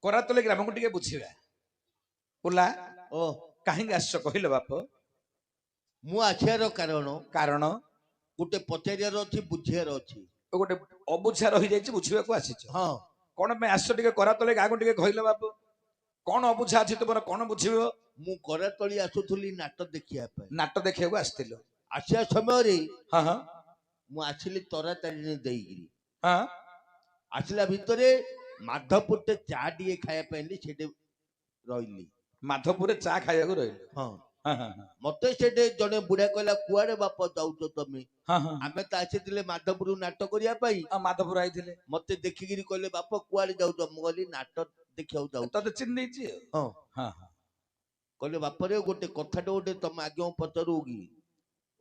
କରାତଲେ ଗ୍ରାମକୁ ଟିକେ ବୁଝିବା ବୁଲା ଓ କାହିଁକି ଆସିଛ କହିଲ ବାପ? ମୁଁ ଆସିବାର କାରଣ ଗୋଟେ ପଚାରିବାର ଅଛି, ବୁଝିବାର ଅଛି। ଗୋଟେ ଅବୁଝା ରହିଯାଇଛି, ବୁଝିବାକୁ ଆସିଛ। ହଁ କଣ ପାଇଁ ଆସିଛ ଟିକେ କରାତଲେ ଗାଁକୁ ଟିକେ କହିଲ ବାପ? କଣ ଅବୁଝା ଅଛି ତୁମର, କଣ ବୁଝିବ? ମୁଁ କରାତଳି ଆସୁଥିଲି ନାଟ ଦେଖିବା ପାଇଁ। ନାଟ ଦେଖିବାକୁ ଆସିଥିଲ? ଆସିବା ସମୟରେ ହଁ ହଁ ମୁଁ ଆସିଲି ତରାତାରିଣୀ ଦେଇକିରି। ହଁ ଆସିଲା ଭିତରେ ମାଧପୁରଟେ ଚା ଟିକେ ଖାଇବା ପାଇଁ ସେଠି ରହିଲି। ମାଧପୁରରେ ଚା ଖାଇବାକୁ ରହିଲେ? ହଁ ହଁ ହଁ ହଁ ମତେ ସେଠି ଜଣେ ବୁଢା କହିଲା, କୁଆଡେ ବାପ ଯାଉଛ ତମେ? ହଁ ହଁ ଆମେ ତ ଆସିଥିଲେ ମାଧପୁର ନାଟ କରିବା ପାଇଁ। ଆଉ ମାଧପୁର ଆଇଥିଲେ, ମତେ ଦେଖିକିରି କହିଲେ, ବାପ କୁଆଡେ ଯାଉଛ? ମୁଁ କହିଲି, ନାଟ ଦେଖିବାକୁ ଯାଉଛି। ତତେ ଚିହ୍ନି ଦେଇଛି ଆଉ। ହଁ ହଁ ହଁ କହିଲେ, ବାପରେ ଗୋଟେ କଥାଟେ ଗୋଟେ ତମେ ଆଜ୍ଞା ପଚାରୁ କି?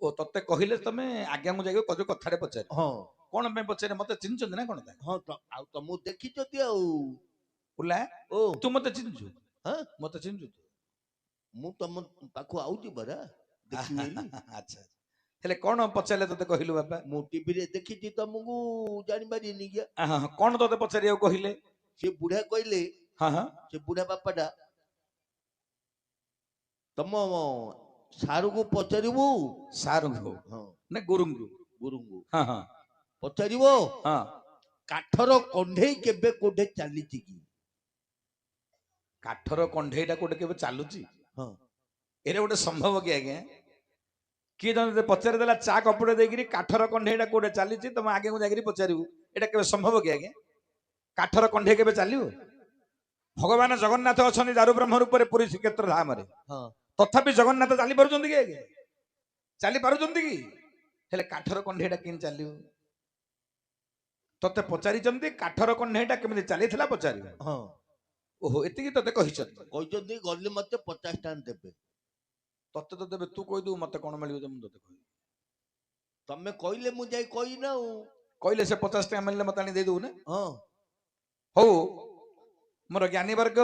ଓ ତତେ କହିଲେ ତମେ ଆଜ୍ଞାକୁ ଯାଇକି କହୁଛ କଥାରେ ପଚାରେ? ହଁ କଣ ପାଇଁ ପଚାରେ? ମତେ ଚିହ୍ନିଛନ୍ତି ନା କଣ? ହଁ ଆଉ ତମକୁ ଦେଖିଛନ୍ତି ଆଉ। ବୁଲା ଓ ତୁ ମତେ ଚିହ୍ନିଛୁ? ହଁ ମତେ ଚିହ୍ନିଛୁ ତୁ? ମୁଁ ତମ ପାଖକୁ ଆଉଛି ପରା ଦେଖିବି ବୋଲି। ଆଚ୍ଛା, ହେଲେ କଣ ପଚାରିଲେ ତତେ କହିଲୁ ବାପା? ମୁଁ ଟିଭିରେ ଦେଖିଛି, ତମକୁ ଜାଣିପାରିନି କି? ହଁ ହଁ କଣ ତତେ ପଚାରିବାକୁ କହିଲେ? ସେ ବୁଢା କହିଲେ, ହଁ ହଁ ସେ ବୁଢା ବାପାଟା, ତମ ସାରୁକୁ ପଚାରିବୁ। ସାରୁଙ୍କୁ ହଁ ନା ଗୁରୁଙ୍କୁ? ଗୁରୁଙ୍କୁ ହଁ ହଁ ପଚାରିବ, ହଁ କାଠର କଣ୍ଢେଇ କେବେ କୋଉଠି ଚାଲିଛି କି? କାଠର କଣ୍ଢେଇଟା କୋଉଠି କେବେ ଚାଲୁଛି? ହଁ ଏରେ ଗୋଟେ ସମ୍ଭବ କି ଆଜ୍ଞା? କିଏ ଜଣେ ପଚାରିଦେଲା ଚା କପୁଡେ ଦେଇକିରି କାଠର କଣ୍ଢେଇଟା କୋଉଠି ଚାଲିଛି, ତମ ଆଗକୁ ଯାଇକିରି ପଚାରିବୁ, ଏଟା କେବେ ସମ୍ଭବ କି ଆଜ୍ଞା? କାଠର କଣ୍ଢେଇ କେବେ ଚାଲିବ? ଭଗବାନ ଜଗନ୍ନାଥ ଅଛନ୍ତି ଦାରୁ ବ୍ରହ୍ମ ରୂପରେ ପୁରୀ ଶ୍ରୀକ୍ଷେତ୍ର ଧାମରେ, ହଁ ତଥାପି ଜଗନ୍ନାଥ ଚାଲି ପାରୁଛନ୍ତି କି ଆଜ୍ଞା? ଚାଲି ପାରୁଛନ୍ତି କି? ହେଲେ କାଠର କଣ୍ଢେଇଟା କେମିତି ଚାଲିବ? ତତେ ପଚାରିଛନ୍ତି କାଠର କଣ୍ଢେଇଟା କେମିତି ଚାଲିଥିଲା ପଚାରିବ? ହଁ ଓହୋ, ଏତିକି ତତେ କହିଛନ୍ତି? କହିଛନ୍ତି, ଗଲେ ମତେ 50 ଟଙ୍କା ଦେବେ। ତତେ ତ ଦେବେ, ତୁ କହିଦବୁ ମତେ କଣ ମିଳିବ ଯେ ମୁଁ ତତେ କହିବି? ତମେ କହିଲେ ମୁଁ ଯାଇ କହିନା ଆଉ। କହିଲେ ସେ 50 ଟଙ୍କା ମିଳିଲେ ମତେ ଆଣି ଦେଇଦବୁ ନା? ହଁ ହଉ ମୋର ଜ୍ଞାନୀ ବର୍ଗ,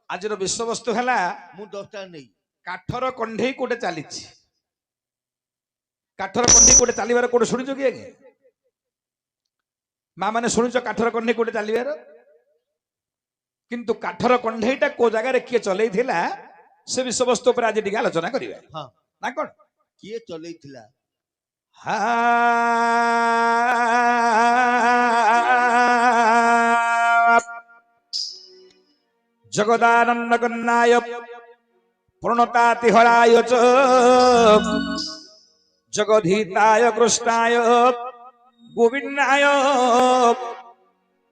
ଆଜିର ବିଷୟବସ୍ତୁ ହେଲା ମୁଁ 10 ଟଙ୍କା ନେଇ କାଠର କଣ୍ଢେଇ କୋଉଟେ ଚାଲିଛି। କାଠର କଣ୍ଢେଇ କୋଉଟେ ଚାଲିବାର କୋଉଟେ ଶୁଣିଛ କି ଆଜ୍ଞା? ମା ମାନେ ଶୁଣିଛ କାଠର କଣ୍ଢେଇ କୋଉଟେ ଚାଲିବାର? କିନ୍ତୁ କାଠର କଣ୍ଢେଇଟା କୋଉ ଜାଗାରେ କିଏ ଚଲେଇଥିଲା, ସେ ବିଷୟବସ୍ତୁ ଉପରେ ଆଜି ଟିକେ ଆଲୋଚନା କରିବା। ହଁ ନା କଣ? କିଏ ଚଲେଇଥିଲା? ଜଗଦାନନ୍ଦ କନ୍ନାୟ ପୂର୍ଣତାତିହଳାୟ ଚ ଜଗଧୀତାୟ କୃଷ୍ଣାୟ ଗୋବିନ୍ଦାୟ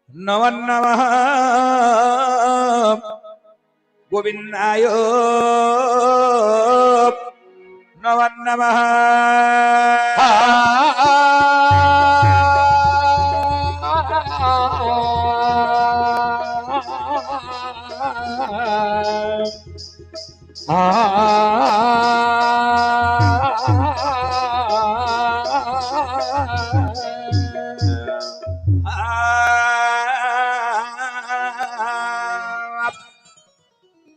ନମଃ ନମଃ গোবিন্দায় নমঃ নমঃ।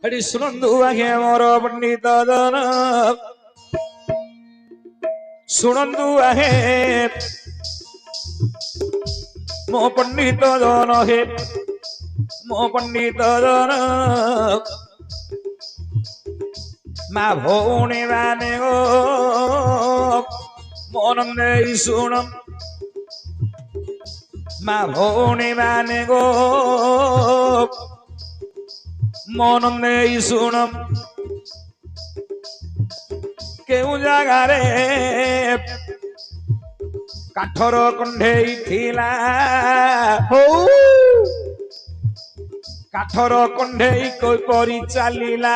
हरि सुनंदु आगे मोर पंडित दन सुनंदु आहे मो पंडित दन हे मो पंडित दन मा भौणी माने गो मोनंदे सुन मा भौणी माने गो मन नहीं सुन केउ जगारे काठर कंढेई थिला हो काठर कंढेई कोई चलीला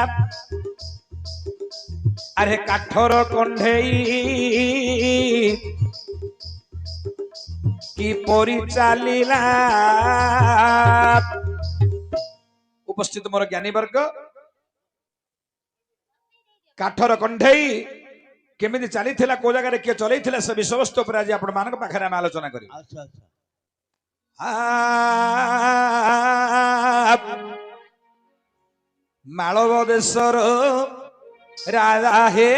अरे काठर कंढेई की परी चलीला। उपस्थित मोर ज्ञानी वर्ग, काठर कंढेई केमिति चलीथिला, को जगह किए चलैथिला, से विषयवस्तु पर आज आपण मानक पाखरे हम आलोचना करी। अच्छा अच्छा मालव देशर राजा हे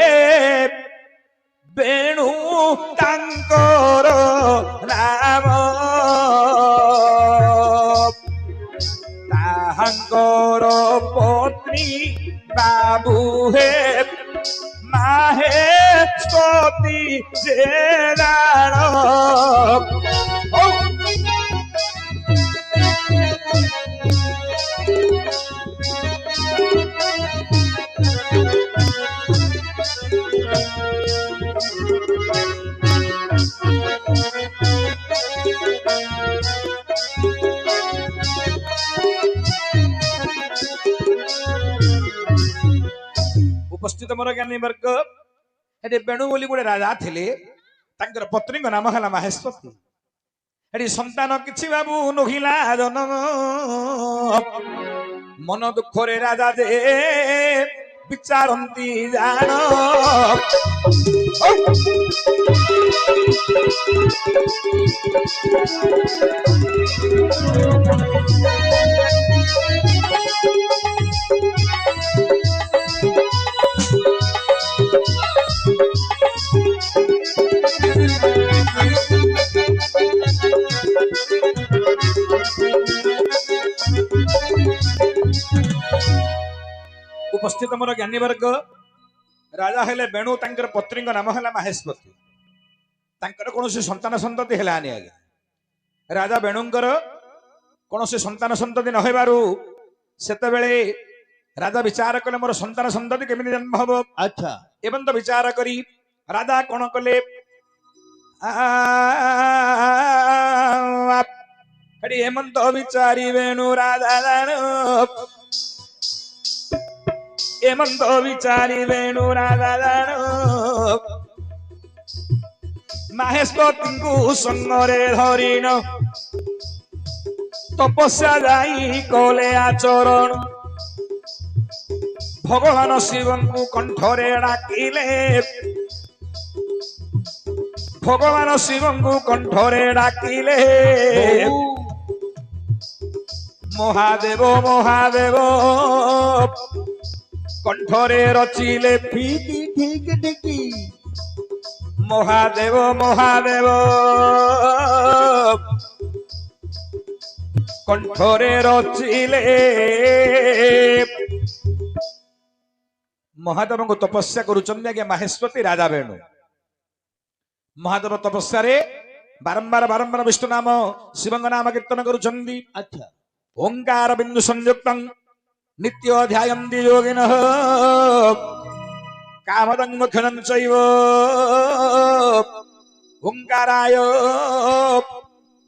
बेणु तांकर नाम ତାହାଙ୍କର ପତ୍ନୀ ବାବୁ ହେ ମାହେଶ୍ୱତୀ ଯେ ଜାଣ। ଉପସ୍ଥିତ ମୋର ଜ୍ଞାନୀ ବର୍ଗ, ଏଠି ବେଣୁ ବୋଲି ଗୋଟେ ରାଜା ଥିଲେ, ତାଙ୍କର ପତ୍ନୀଙ୍କ ନାମ ହେଲା ମାହେଶ୍ୱତୀ। ଏଠି ସନ୍ତାନ କିଛି ବାବୁ ନୋହିଲା ଜନମ, ମନ ଦୁଃଖରେ ରାଜା ଯେ ବିଚାରନ୍ତି ଜାଣ। ଉପସ୍ଥିତ ମୋର ଜ୍ଞାନୀ ବର୍ଗ, ରାଜା ହେଲେ ବେଣୁ, ତାଙ୍କର ପତ୍ନୀଙ୍କ ନାମ ହେଲା ମାହେଶ୍ୱତୀ। ତାଙ୍କର କୌଣସି ସନ୍ତାନ ସନ୍ତତି ହେଲାନି ଆଜ୍ଞା। ରାଜା ବେଣୁଙ୍କର କୌଣସି ସନ୍ତାନ ସନ୍ତତି ନ ହେବାରୁ ସେତେବେଳେ ରାଜା ବିଚାର କଲେ ମୋର ସନ୍ତାନ ସନ୍ତତି କେମିତି ଜନ୍ମ ହବ। ଆଚ୍ଛା ଏବଂ ତ ବିଚାର କରି ରାଜା କଣ କଲେ, ଏଠି ହେମନ୍ତ ବିଚାରି ବେଣୁ ରାଜା ଜାଣ, ହେମନ୍ତ ବିଚାରି ବେଣୁ ରାଜା ଜାଣ, ମାହେଶ୍ୱତୀଙ୍କୁ ସଙ୍ଗରେ ଧରିଣ ତପସ୍ୟା ଯାଇ କଲେ ଆଚରଣ। ଭଗବାନ ଶିବଙ୍କୁ କଣ୍ଠରେ ଡାକିଲେ, ଭଗବାନ ଶିବଙ୍କୁ କଣ୍ଠରେ ଡାକିଲେ, ମହାଦେବ ମହାଦେବ କଣ୍ଠରେ ରଚିଲେ, ଠିକ ଠିକ ଠିକ ମହାଦେବ ମହାଦେବ କଣ୍ଠରେ ରଚିଲେ। ମହାଦେବଙ୍କୁ ତପସ୍ୟା କରୁଛନ୍ତି ଆଜ୍ଞା ମାହେଶ୍ୱତୀ ରାଜା ବେଣୁ। ମହାଦେବ ତପସ୍ୟାରେ ବାରମ୍ବାର ବାରମ୍ବାର ବିଷ୍ଣୁ ନାମ ଶିବଙ୍କ ନାମ କୀର୍ତ୍ତନ କରୁଛନ୍ତି। ଆଚ୍ଛା ଓଙ୍କାର ବିନ୍ଦୁ ସଂଯୁକ୍ତଂ ନିତ୍ୟ ଧ୍ୟାୟନ୍ତି ଯୋଗିନଃ କାମଦଂ କ୍ଷଣଂ ଚୈବ ଓଙ୍କାରାୟ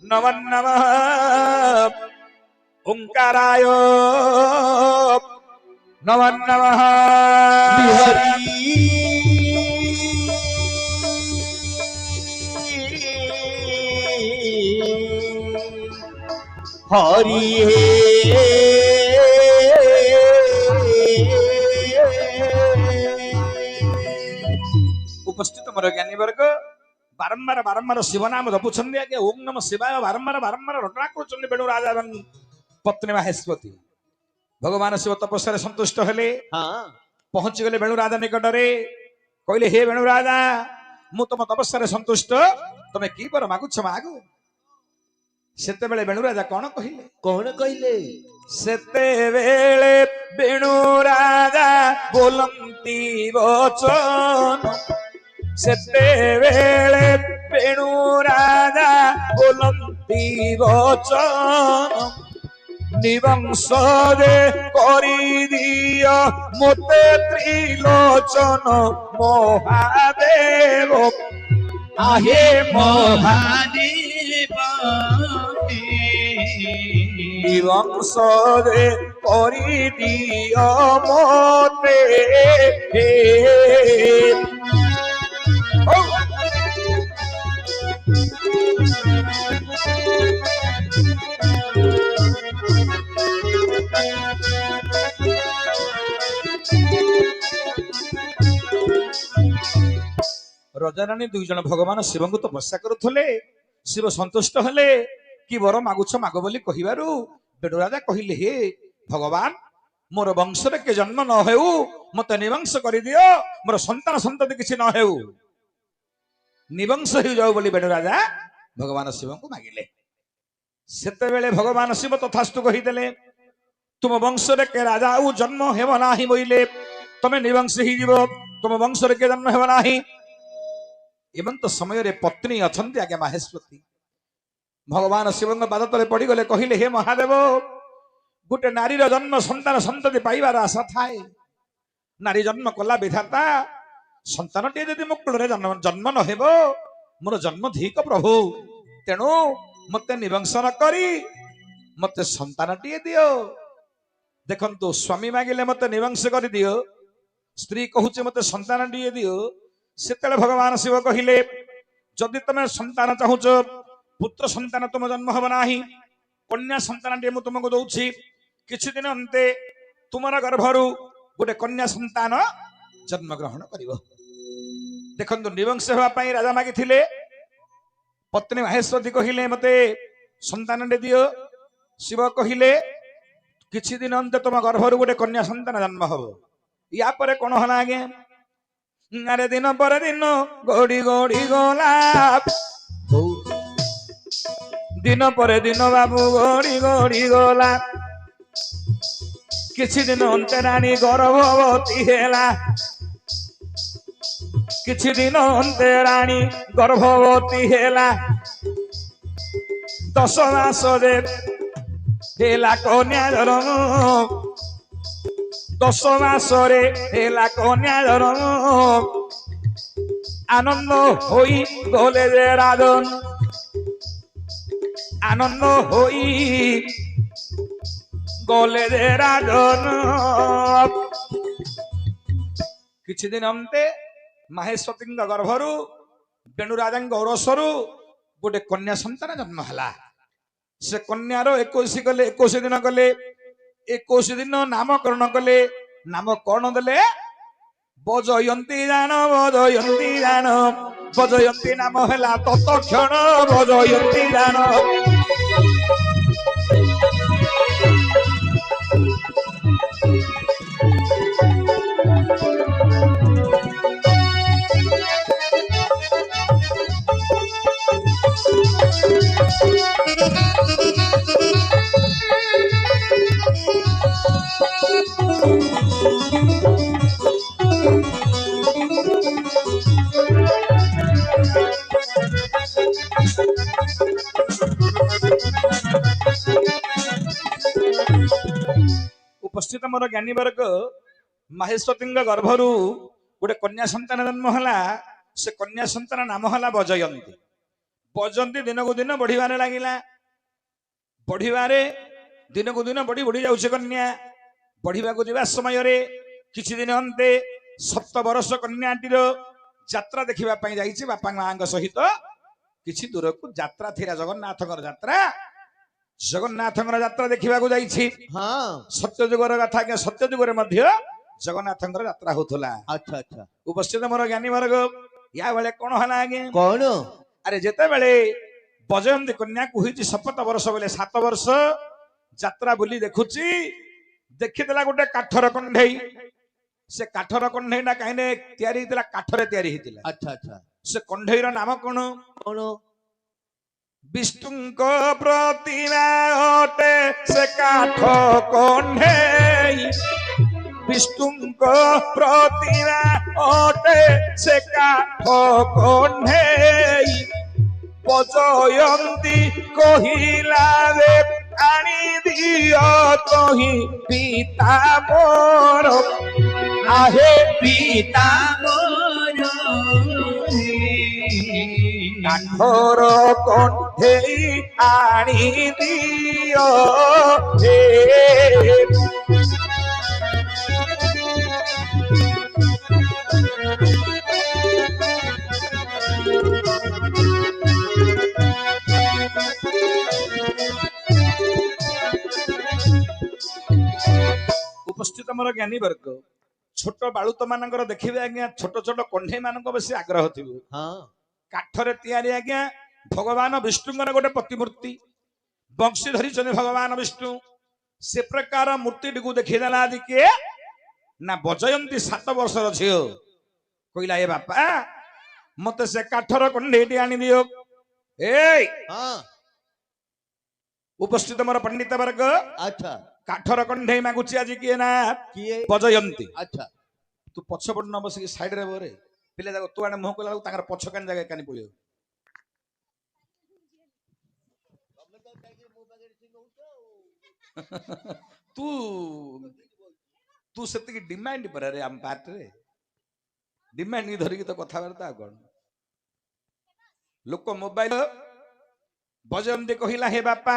ନମଃ ନମଃ ଓଙ୍କାରାୟ ନମଃ ନମଃ। হরি হে ଉପସ୍ଥିତ ମୋର ଜ୍ଞାନୀ ବର୍ଗ, ବାରମ୍ବାର ବାରମ୍ବାର ଶିବ ନାମ ଜପୁଛନ୍ତି ଆଜ୍ଞା, ଓಂ ନମ ଶିବାୟ ବାରମ୍ବାର ବାରମ୍ବାର ରଟଣା କରୁଛନ୍ତି ବେଣୁ ରାଜା ଏବଂ ପତ୍ନୀ ମାହେଶ୍ୱତୀ। ଭଗବାନ ଶିବ ତପସ୍ୟାରେ ସନ୍ତୁଷ୍ଟ ହେଲେ, ହଁ ପହଞ୍ଚିଗଲେ ବେଣୁ ରାଜା ନିକଟରେ। କହିଲେ ହେ ବେଣୁ ରାଜା, ମୁଁ ତମ ତପସ୍ୟାରେ ସନ୍ତୁଷ୍ଟ, ତମେ କି ବର ମାଗୁଛ ମାଗୁ। ସେତେବେଳେ ବେଣୁ ରାଜା କଣ କହିଲେ, କଣ କହିଲେ? ସେତେବେଳେ ବେଣୁ ରାଜା ବୋଲନ୍ତି ବଚନ, ସେତେବେଳେ ବେଣୁ ରାଜା ବୋଲନ୍ତି ବଚନ, ନିବଂସରେ କରିଦିଅ ମୋତେ ତ୍ରିଲୋଚନ ମହାଦେବ। ଆହେ মহাদেব ନିବଂସରେ କରିଦିଅ ମୋତେ। ରଜାରାଣୀ ଦୁଇ ଜଣ ଭଗବାନ ଶିବଙ୍କୁ ତପସ୍ୟା କରୁଥିଲେ। ଶିବ ସନ୍ତୁଷ୍ଟ ହେଲେ, କି ବର ମାଗୁଛ ମାଗ ବୋଲି କହିବାରୁ ବେଣୁ ରାଜା କହିଲେ, ହେ ଭଗବାନ, ମୋର ବଂଶରେ କିଏ ଜନ୍ମ ନ ହେଉ, ମତେ ନିବଂଶ କରିଦିଅ, ମୋର ସନ୍ତାନ ସନ୍ତତି କିଛି ନ ହେଉ, ନିବଂଶ ହେଇଯାଉ ବୋଲି ବେଣୁ ରାଜା ଭଗବାନ ଶିବଙ୍କୁ ମାଗିଲେ। ସେତେବେଳେ ଭଗବାନ ଶିବ ତଥାସ୍ତୁ କହିଦେଲେ। तुम वंश के राजा जन्म हेब ना बोले तमें निवंश ही जीव तुम वंश के जन्म हेब ना एमंत समय रे पत्नी अछंती आज्ञा माहेश्वती भगवान शिव पाद तले पड़गले कहले हे महादेव गोटे नारी जन्म संतान संतति पाइबार आशा थाए नारी जन्म कला विधाता संतान टे यदि मो कूल जन्म नहेब मोर जन्म धीक प्रभु तेणु मत निवंश न करी मत संतान टे दियो देखंतु स्वामी मागिले मत निवंश कर दियो स्त्री कहूचे मत संतान टे दियो सेते भगवान शिव कहले जदि तुम संतान चाहूच पुत्र संतान तुम जन्म हम ना कन्या संतान टे तुमको दौची किछि दिन अंते तुमर गर्भरु गोटे कन्या संतान जन्म ग्रहण करिवो देखंतु निवंश हेबा पई राजा मागिथिले पत्नी माहेश्वती कहिले मते संतान टे दियो शिव कहिले किछि दिन अंते तुम गर्भरु गोटे कन्या संतान जन्म हबो या परे कोन हला आगे अरे दिन पर दिन गोड़ी गोड़ी गोला दिन पर दिन बाबू गोड़ी गोड़ी गोला किछि दिन अंते रानी गर्भवती हेला किछि दिन अंते रानी गर्भवती हेला 10 मास रे हेला कन्या जन्म 10 मास रे हेला कन्या जन्म आनंद होई गले जे राजन आनंद होई गले रे राजन किछि दिन अंते माहेश्वती गर्भरु बेणु राजा औरसरु गोटे कन्या संतान जन्म हला से कन्यार 21 गले 21 दिन गले 21 दिन नामकरण कले नाम कौन देले बजयंती जान बजयंती नाम हैला तत्क्षण बजयंती जान उपस्थित मोर ज्ञानी वर्ग माहेश्वती गर्भरु गोटे कन्या संतान जन्म हला से कन्या संतान नाम हला बजयंती बजयंती दिन को दिन बढ़िबारे लागिला बढ़िबारे दिन को दिन बढ़ी बढ़ी जाउछे कन्या बढ़िबा को जिबा समय रे किछि दिन अंते 7 वर्ष कन्याटीर यात्रा देखिबा पई जाईछि बापा मांग सहित किछि दूर को यात्रा थिरा जगन्नाथकर यात्रा जगन्नाथଙ୍କର ଯାତ୍ରା ଦେଖିବାକୁ ଯାଇଛି हाँ सत्य जुगर कथा के सत्य जुगर मध्य जगन्नाथଙ୍କର ଯାତ୍ରା होतला अच्छा अच्छा उपस्थित मोर ज्ञानी वर्ग या बेले कोन हला आगे कौन अरे जेते बेले बजयंती कन्या को होईची 7 वर्ष बेले 7 वर्ष ଯାତ୍ରା बुली देखुची देखितला गोटे काठर कंढेई से काठर कंढेईना काइने तयारी हितला काठरे तयारी हितला अच्छा अच्छा से कंढेईर नाम कोन कौन विष्णु को प्रतिमा होते से काठ कंढेई विष्णु को प्रतिमा होते से काठ कंढेई बजयंती कहिला रे आनी दियो तोही पिता मोर आहे पिता मोर काठर कंढेई आनी दियो हे उपस्थित मोर ज्ञानी वर्ग छोट बालुत मानकर देखिबे आज्ञा छोट छोट कंढेई मानक बेसी आग्रह थिबो हाँ काठरे तैयारी आज्ञा भगवान विष्णुଙ୍କର गोटे प्रतिमूर्ति बंशी धरी भगवान विष्णु से प्रकार मूर्ति को देखीदेला आदि किए ना बजयंती 7 वर्षर झील कहला ए बापा मत से काठर कंढेईटी आनी दियो ए हाँ उपस्थित मोर पंडित वर्ग अच्छा କାଠର କଣ୍ଢେଇ ମାଗୁଛି ଆଜି କିଏ ନା କିଏ? ବଜୟନ୍ତୀ। ଆଚ୍ଛା ତୁ ପଛପଟ ନ ବସିକି ସାଇଡରେ ବରେ ପିଲା ଯାକ ତୁ ଆଣେ ମୁହଁ କଲା ବେଳକୁ ତାଙ୍କର ପଛ କାନି ଜାଗା କାନି ପଳେଇବ। ତୁ ତୁ ସେତିକି ଡିମାଣ୍ଡ ପରାରେ ଆମ ପାର୍ଟିରେ ଡିମାଣ୍ଡ ଧରିକି ତ କଥାବାର୍ତ୍ତା ଆଉ କଣ। ଲୋକ ମୋବାଇଲ ବଜୟନ୍ତୀ କହିଲା ହେ ବାପା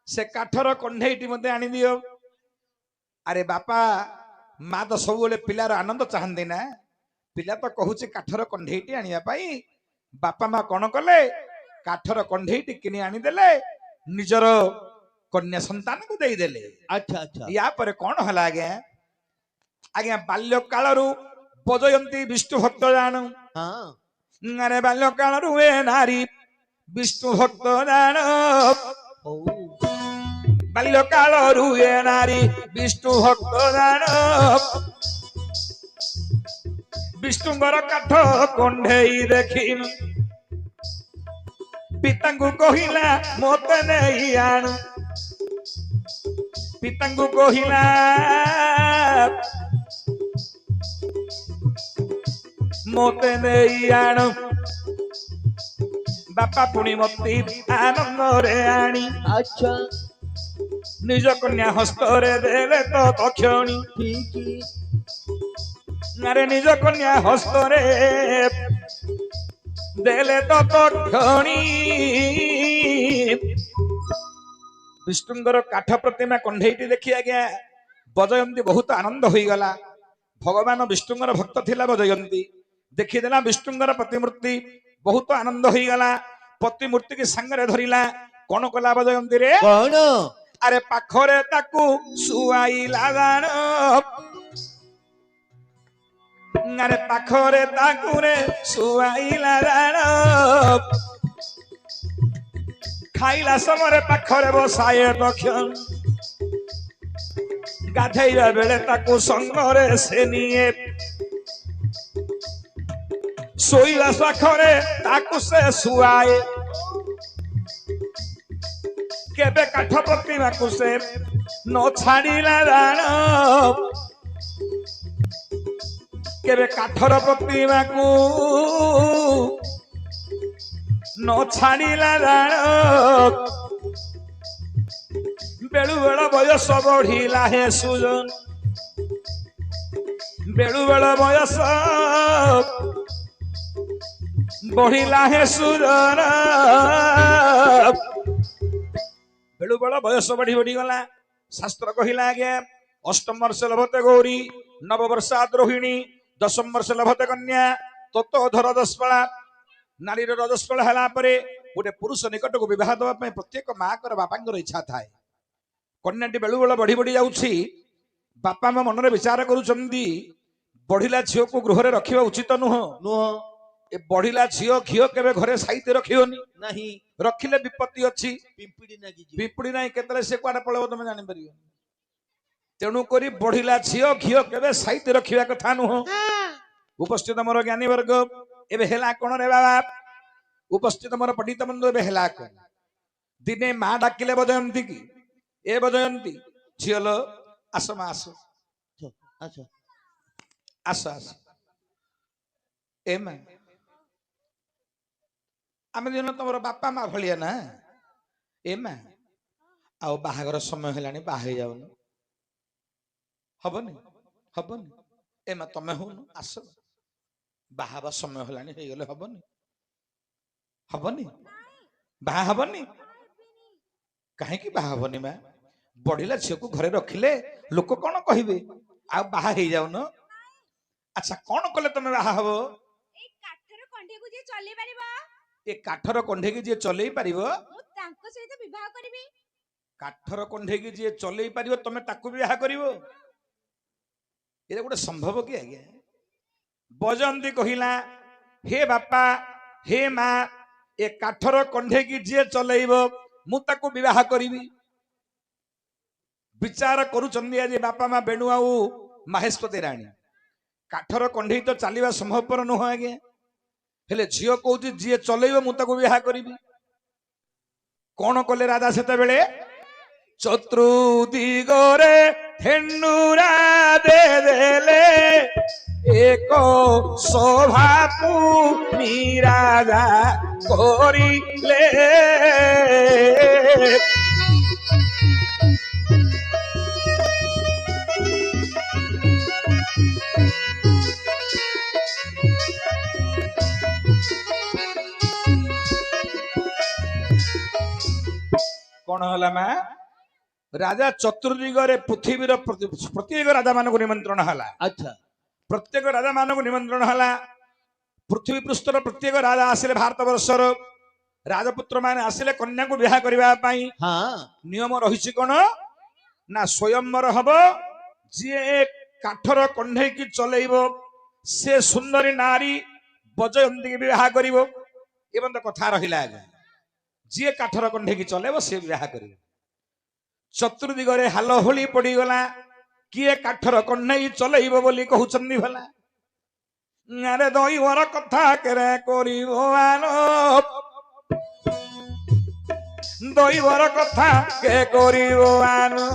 ସେ କାଠର କଣ୍ଢେଇଟି ମତେ ଆଣିଦିଅ। ଆରେ ବାପା ମା ତ ସବୁବେଳେ ପିଲାର ଆନନ୍ଦ ଚାହାନ୍ତି ନା। ପିଲା ତ କହୁଛି କାଠର କଣ୍ଢେଇଟି ଆଣିବା ପାଇଁ। ବାପା ମା କଣ କଲେ କାଠର କଣ୍ଢେଇଟି କିଣି ଆଣିଦେଲେ ନିଜର କନ୍ୟା ସନ୍ତାନକୁ ଦେଇଦେଲେ। ଆଚ୍ଛା ଆଚ୍ଛା ୟା ପରେ କଣ ହେଲା ଆଜ୍ଞା ଆଜ୍ଞା ବାଲ୍ୟ କାଳରୁ ବଜୟନ୍ତୀ ବିଷ୍ଣୁ ଭକ୍ତ ଜାଣୁ। ହଁ ଆରେ ବାଲ୍ୟ କାଳରୁ ଏ ନାରୀ ବିଷ୍ଣୁ ଭକ୍ତ ଜାଣ। ହଉ ବାଲ୍ୟ କାଳରୁ ଏ ନାରୀ ବିଷ୍ଣୁ ଭକ୍ତ ଜାଣ। ବିଷ୍ଣୁଙ୍କର କାଠ କଣ୍ଢେଇ ଦେଖିନୁ ପିତାଙ୍କୁ କହିଲା ମତେ ନେଇ ଆଣୁ। ପିତାଙ୍କୁ କହିଲା ମତେ ନେଇ ଆଣ। ବାପା ପୁଣି ମତେ ଆନନ୍ଦରେ ଆଣି ଆଚ୍ଛା ନିଜ କନ୍ୟା ହସ୍ତରେ ଦେଲେ ତ ତକ୍ଷଣୀ। ଠିକ ଆରେ ନିଜ କନ୍ୟା ହସ୍ତରେ ଦେଲେ ତ ତକ୍ଷଣୀ। ବିଷ୍ଣୁଙ୍କର କାଠ ପ୍ରତିମା କଣ୍ଢେଇଟି ଦେଖି ଆଜ୍ଞା ବଜୟନ୍ତୀ ବହୁତ ଆନନ୍ଦ ହୋଇଗଲା। ଭଗବାନ ବିଷ୍ଣୁଙ୍କର ଭକ୍ତ ଥିଲା ବଜୟନ୍ତୀ। ଦେଖିଦେଲା ବିଷ୍ଣୁଙ୍କର ପ୍ରତିମୂର୍ତ୍ତି ବହୁତ ଆନନ୍ଦ ହୋଇଗଲା। ପ୍ରତିମୂର୍ତ୍ତି କି ସାଙ୍ଗରେ ଧରିଲା। କଣ କଲା ବଜୟନ୍ତୀ ରେ କଣ? ଆରେ ପାଖରେ ତାକୁ ଶୁଆଇଲା ଜାଣ। ଆରେ ପାଖରେ ତାକୁ ରେ ଶୁଆଇଲା ଜାଣ। ଖାଇଲା ସମୟରେ ପାଖରେ ବସାଏ ଦକ୍ଷିଣ। ଗାଧେଇବା ବେଳେ ତାକୁ ସଙ୍ଗରେ ସେ ନିଏ। ଶୋଇବା ପାଖରେ ତାକୁ ସେ ଶୁଆଏ। କେବେ କାଠ ପ୍ରତିମାକୁ ସେ ନ ଛାଡ଼ିଲା ଜାଣ। କେବେ କାଠର ପ୍ରତିମାକୁ ନ ଛାଡ଼ିଲା ଜାଣ। ବେଳୁ ବେଳ ବୟସ ବଢିଲା ହେ ସୁଜନ। ବେଳୁ ବେଳ ବୟସ ବଢିଲା ହେ ସୁଜନ। ବେଳୁ ବେଳ ବୟସ ବଢି ବଢି ଗଲା। ଶାସ୍ତ୍ର କହିଲା ଆଜ୍ଞା ଅଷ୍ଟମ ବର୍ଷ ଲଭତେ ଗୌରୀ ନବବର୍ଷା ଦ୍ରୋହିଣୀ ଦଶମ ବର୍ଷ ଲଭତେ କନ୍ୟା ତତ୍ତ୍ୱ ଧର ଦଶପଳା। ନାରୀର ରଜସ୍ପଳା ହେଲା ପରେ ଗୋଟେ ପୁରୁଷ ନିକଟକୁ ବିବାହ ଦେବା ପାଇଁ ପ୍ରତ୍ୟେକ ମାଙ୍କର ବାପାଙ୍କର ଇଚ୍ଛା ଥାଏ। କନ୍ୟାଟି ବେଳୁ ବେଳ ବଢି ବଢି ଯାଉଛି। ବାପା ମା ମନରେ ବିଚାର କରୁଛନ୍ତି ବଢିଲା ଝିଅକୁ ଗୃହରେ ରଖିବା ଉଚିତ ନୁହଁ। ନୁହଁ ଏ ବଢିଲା ଝିଅ ଘିଅ କେବେ ଘରେ ସାଇତି ରଖିବନି। ନାହିଁ ରଖିଲେ ବିପତ୍ତି ଅଛି। ପିମ୍ପିଡ଼ି ନାଗିଯିବ। ପିମ୍ପୁଡି ନାହିଁ କେତେବେଳେ ସେ କୁଆଡେ ପଳେଇବ ତମେ ଜାଣିପାରିବ। ତେଣୁ କରି ବଢିଲା ଝିଅ ଘିଅ କେବେ ସାଇତି ରଖିବା କଥା ନୁହଁ। ଉପସ୍ଥିତ ମୋର ଜ୍ଞାନୀ ବର୍ଗ ଏବେ ହେଲା କଣ ରେ ବାବା? ଉପସ୍ଥିତ ମୋର ପଣ୍ଡିତ ବନ୍ଧୁ ଏବେ ହେଲା କଣ? ଦିନେ ମା ଡାକିଲେ ବଜୟନ୍ତୀ କି ଏ ବଜୟନ୍ତୀ ଝିଅ ଲୋ ଆସ ମା ଆସ ଆଚ୍ଛା ଆସ ଆସ। ଏ ମା ଆମେ ଦିନ ତମର ବାପା ମା ଭଳିଆ ନା। ଏ ମା ଆଉ ବାହାଘର ସମୟ ହେଲାଣି ବାହା ହେଇଯାଉନି। ହବନି ହବନି। ଏ ମା ତମେ ହଉନ ଆସ ବାହା ହେବା ସମୟ ହେଲାଣି ହେଇଗଲେ ହବନି ହବନି ବାହା ହବନି। କାହିଁକି ବାହା ହବନି ମା? ବଢିଲା ଝିଅକୁ ଘରେ ରଖିଲେ ଲୋକ କଣ କହିବେ? ଆଉ ବାହା ହେଇଯାଉନ। ଆଚ୍ଛା କଣ କଲେ ତମେ ବାହା ହବ? ଏଇ କାଠର କଣ୍ଢେଇକୁ ଯିଏ ଚଲେଇ ପାରିବ ଏ କାଠର କଣ୍ଢେଇକି ଯିଏ ଚଲେଇ ପାରିବ ମୁଁ ତାଙ୍କ ସହିତ ବିବାହ କରିବି। କାଠର କଣ୍ଢେଇକି ଯିଏ ଚଲେଇ ପାରିବ ତମେ ତାକୁ ବିବାହ କରିବ? ଏଇଟା ଗୋଟେ ସମ୍ଭବ କି ଆଜ୍ଞା? ବଜୟନ୍ତୀ କହିଲା ହେ ବାପା ହେ ମା ଏ କାଠର କଣ୍ଢେଇକି ଯିଏ ଚଲେଇବ ମୁଁ ତାକୁ ବିବାହ କରିବି। ବିଚାର କରୁଛନ୍ତି ଆଜି ବାପା ମା ବେଣୁ ଆଉ ମାହେଶ୍ୱତୀ ରାଣୀ। କାଠର କଣ୍ଢେଇ ତ ଚାଲିବା ସମ୍ଭବପର ନୁହଁ ଆଜ୍ଞା। ହେଲେ ଝିଅ କହୁଛି ଯିଏ ଚଲେଇବ ମୁଁ ତାକୁ ବିବାହ କରିବି। କଣ କଲେ ରାଜା ସେତେବେଳେ? চতুর্দিগরে ধেনুরা দেলে এক শোভাকু নিরাজা করিলে। କଣ ହେଲା ମା? ରାଜା ଚତୁର୍ଦିଗରେ ପୃଥିବୀର ପ୍ରତ୍ୟେକ ରାଜା ମାନଙ୍କୁ ନିମନ୍ତ୍ରଣ ହେଲା। আচ্ছা ପ୍ରତ୍ୟେକ ରାଜା ମାନଙ୍କୁ ନିମନ୍ତ୍ରଣ ହେଲା। ପୃଥିବୀ ପୃଷ୍ଠର ପ୍ରତ୍ୟେକ ରାଜା ଆସିଲେ, ଭାରତ ବର୍ଷର ରାଜପୁତ୍ର ମାନେ ଆସିଲେ କନ୍ୟାକୁ ବିବାହ କରିବା ପାଇଁ। হ্যাঁ ନିୟମ ରହିଛି କଣ ନା ସ୍ୱୟଂବର ହବ। ଯିଏ କାଠର କଣ୍ଢେଇକି ଚଲେଇବ ସେ ସୁନ୍ଦରୀ ନାରୀ ବଜୟନ୍ତୀକି ବିବାହ କରିବ। ଏବଂ ତ କଥା ରହିଲା ଆଜ୍ଞା, ଯିଏ କାଠର କଣ୍ଢେଇକି ଚଲେଇବ ସେ ବିବାହ କରିବ। ଚତୁର୍ଦିଗରେ ହାଲ ହୋଳି ପଡିଗଲା, କିଏ କାଠର କଣ୍ଢେଇ ଚଲେଇବ ବୋଲି କହୁଛନ୍ତି ଭଲା। ଆରେ ଦଇବର କଥା କେରେ କରିବ ଆଲୋ, ଦଇବର କଥା କେ କରିବ ଆଲୋ।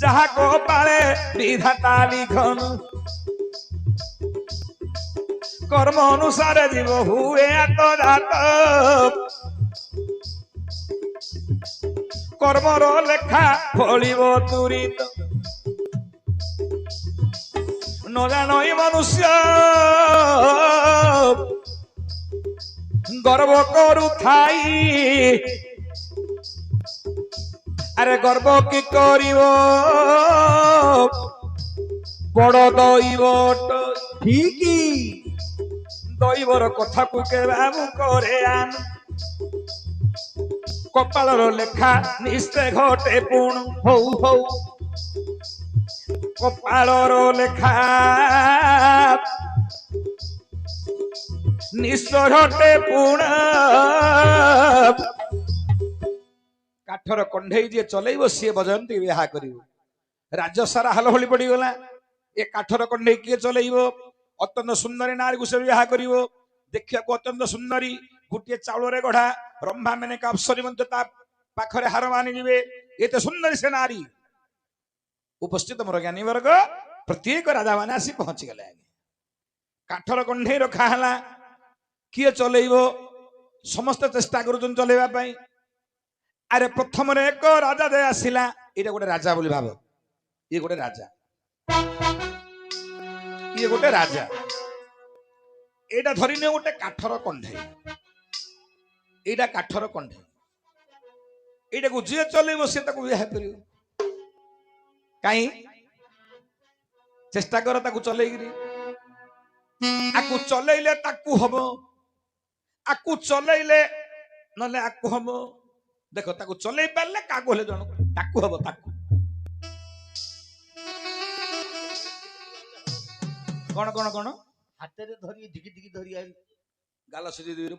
ଯାହା କପାଳେ ବିଧାତା লিখন, কর্ম অনুসারে জীব হুয়ে আত্মজাত। কর্মর লেখা ফলিব তুরিত, ন জানই মনুষ্য গর্ব করু থাই। আরে গর্ব কি করিব বড় দৈবট। ঠিকই দৈবর কথাକୁ কেবাবু করে আন, কপালর লেখা নিশ্চয় ঘটে পুণ। হৌ হৌ কপালর লেখা নিশ্চয় ঘটে পুণ। কাঠর কଣ୍ଢେଇ ଯିଏ ଚଲେଇବ ସିଏ ବଜୟନ୍ତୀ ବିବାହ କରିବ। ରାଜ୍ୟ ସାରା ହାଲହୋଳି ପଡିଗଲା। ଏ କାଠର କଣ୍ଢେଇ କିଏ ଚଲେଇବ? ଅତ୍ୟନ୍ତ ସୁନ୍ଦରୀ ନାରୀକୁ ସେ ବିବାହ କରିବ। ଦେଖିବାକୁ ଅତ୍ୟନ୍ତ ସୁନ୍ଦରୀ, ଗୋଟିଏ ଚାଉଳରେ ଗଢା। ରମ୍ଭା ମେନକା ଅପ୍ସରୀ ମଧ୍ୟ ତା ପାଖରେ ହାର ମାନିଯିବେ। ଏତେ ସୁନ୍ଦରୀ ସେ ନାରୀ। ଉପସ୍ଥିତ ମୋର ଜ୍ଞାନୀ ବର୍ଗ, ପ୍ରତ୍ୟେକ ରାଜା ମାନେ ଆସି ପହଞ୍ଚିଗଲେ। କାଠର କଣ୍ଢେଇ ରଖା ହେଲା, କିଏ ଚଲେଇବ? ସମସ୍ତେ ଚେଷ୍ଟା କରୁଛନ୍ତି ଚଲେଇବା ପାଇଁ। ଆରେ ପ୍ରଥମରେ ଏକ ରାଜା ଯେ ଆସିଲା, ଏଇଟା ଗୋଟେ ରାଜା ବୋଲି ଭାବ। ଇଏ ଗୋଟେ ରାଜା, ଇଏ ଗୋଟେ ରାଜା। ଏଇଟା ଧରିନିଅ ଗୋଟେ କାଠର କଣ୍ଢେଇ, ଏଇଟା କାଠର କଣ୍ଢେଇ। ଏଇଟାକୁ ଯିଏ ଚଲେଇବ ସେ ତାକୁ ବିବାହ କରିବ। କାହିଁ ଚେଷ୍ଟା କର ତାକୁ ଚଲେଇକିରି। ଆକୁ ଚଲେଇଲେ ତାକୁ ହବ, ଆକୁ ଚଲେଇଲେ ନହେଲେ ଆକୁ ହବ। ଦେଖ ତାକୁ ଚଲେଇ ପାରିଲେ କାକୁ ହେଲେ ଜଣ ତାକୁ ହବ। ତାକୁ କଣ କଣ କଣ হাতেরে ধরি ঢিকি ঢিকি ধরি আর গাଲ ସିଝେଇ ଦେବି ରେ।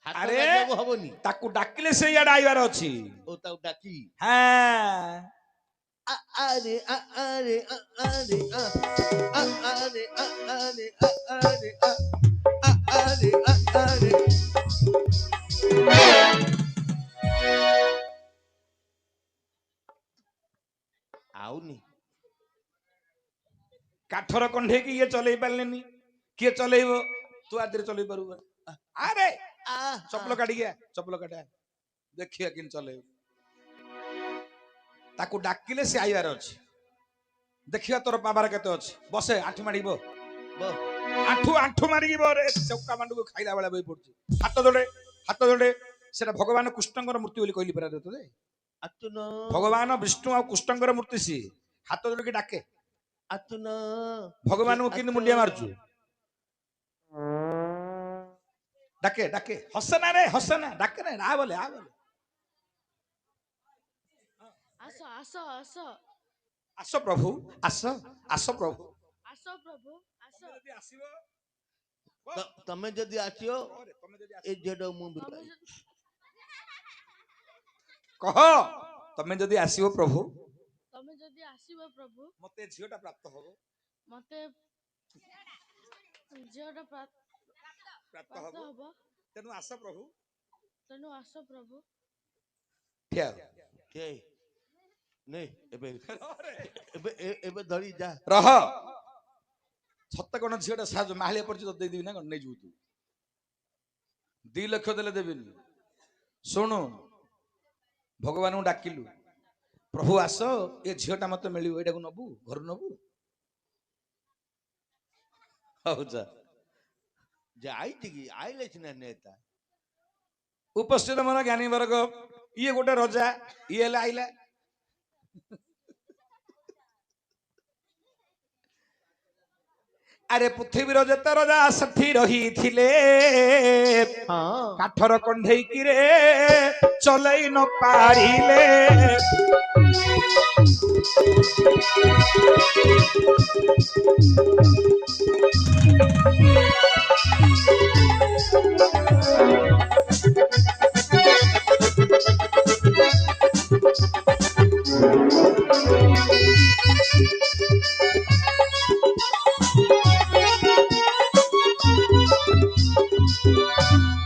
হাত আরে লাগবো হবনি। ତାକୁ ଡାକିଲେ ସେ ଇଆଡେ ଆଇବାର ଅଛି। ও তাও ডাকি হ্যাঁ আরে আরে আরে আরে আরে আরে আরে আরে আউনি କାଠର କଣ୍ଢେଇକି ଇଏ ଚଲେଇ ପାରିଲେନି। କିଏ ଚଲେଇବ? ତୁ ଆଦିରେ ଚଲେଇ ପାରିବୁ? ଆରେ ଚପଲ କାଢିକି ଆ, ଚପଲ କାଢା, ଦେଖିବା କେମିତି ଚଲେଇବ। ତାକୁ ଡାକିଲେ ସେ ଆଇବାର ଅଛି। ଦେଖିବା ତୋର ପାୱାର କେତେ ଅଛି। ବସେ, ଆଣ୍ଠୁ ମାଡିବ, ଆଣ୍ଠୁ ଆଣ୍ଠୁ ମାରିକି ବରେ। ଚୌକା ମାଣ୍ଡୁକୁ ଖାଇଲା ବେଳେ ବହି ପଡୁଛି। ହାତ ଯୋଡେ, ହାତ ଯୋଡେ। ସେଟା ଭଗବାନ କୃଷ୍ଣଙ୍କର ମୂର୍ତ୍ତି ବୋଲି କହିଲି ପରା ତତେ। ଭଗବାନ ବିଷ୍ଣୁ ଆଉ କୃଷ୍ଣଙ୍କର ମୂର୍ତ୍ତି ସିଏ। ହାତ ଯୋଡିକି ଡାକେ। ଭଗବାନଙ୍କୁ କିନ୍ତୁ ମୁଣ୍ଡିଆ ମାରୁଛୁ। ଡାକେ ଡାକେ, ହସନା ରେ ହସନା, ଡାକେ ନା, ଆ ବୋଲେ ଆ ବୋଲେ। ଆସ ଆସ ଆସ ଆସ ପ୍ରଭୁ, ଆସ ଆସ ପ୍ରଭୁ, ଆସ ପ୍ରଭୁ ଆସ। ଯଦି ଆସିବ, ତମେ ଯଦି ଆସିବ ତମେ ଯଦି ଏ ଝିଅଟା ମୁଁ ତମେ ଯଦି କହ, ତମେ ଯଦି ଆସିବ ପ୍ରଭୁ, ତମେ ଯଦି ଆସିବ ପ୍ରଭୁ, ମତେ ଝିଅଟା ପ୍ରାପ୍ତ ହବ। ମତେ ଝିଅଟା ପ୍ରାପ୍ତ ପ୍ରାପ୍ତ ହବ। ହବ। ତେଣୁ ଆସ ପ୍ରଭୁ ତେଣୁ ଆସ ପ୍ରଭୁ ଠିଆ ହୁଅ। କେ ନେ ଏବେ ଏବେ ଏବେ ଧରି ଯା ରହ ସତ କଣ ଝିଅଟା ସାହାଯ୍ୟ ମାହାଳିଆ ପଡିଛି ତତେ ଦେଇଦେବି ନା କଣ ନେଇଯିବୁ ତୁ 2 ଲକ୍ଷ ଦେଲେ ଦେବିନି ଶୁଣୁ ଭଗବାନଙ୍କୁ ଡାକିଲୁ ପ୍ରଭୁ ଆସ ଏ ଝିଅଟା ମତେ ମିଳିବ ଏଇଟାକୁ ନବୁ ଘରୁ ନବୁ ହଉ ଯା ଯାଇତି କି ଆଇଲେ ସିନା ନେତା ଉପସ୍ଥିତ ମୋର ଜ୍ଞାନୀ ବର୍ଗ ଇଏ ଗୋଟେ ରଜା ଇଏ ହେଲେ ଆଇଲା ଆରେ ପୃଥିବୀର ଯେତେ ରଜା ସେଠି ରହିଥିଲେ ହଁ କାଠର କଣ୍ଢେଇକିରେ ଚଲେଇ ନ ପାରିଲେ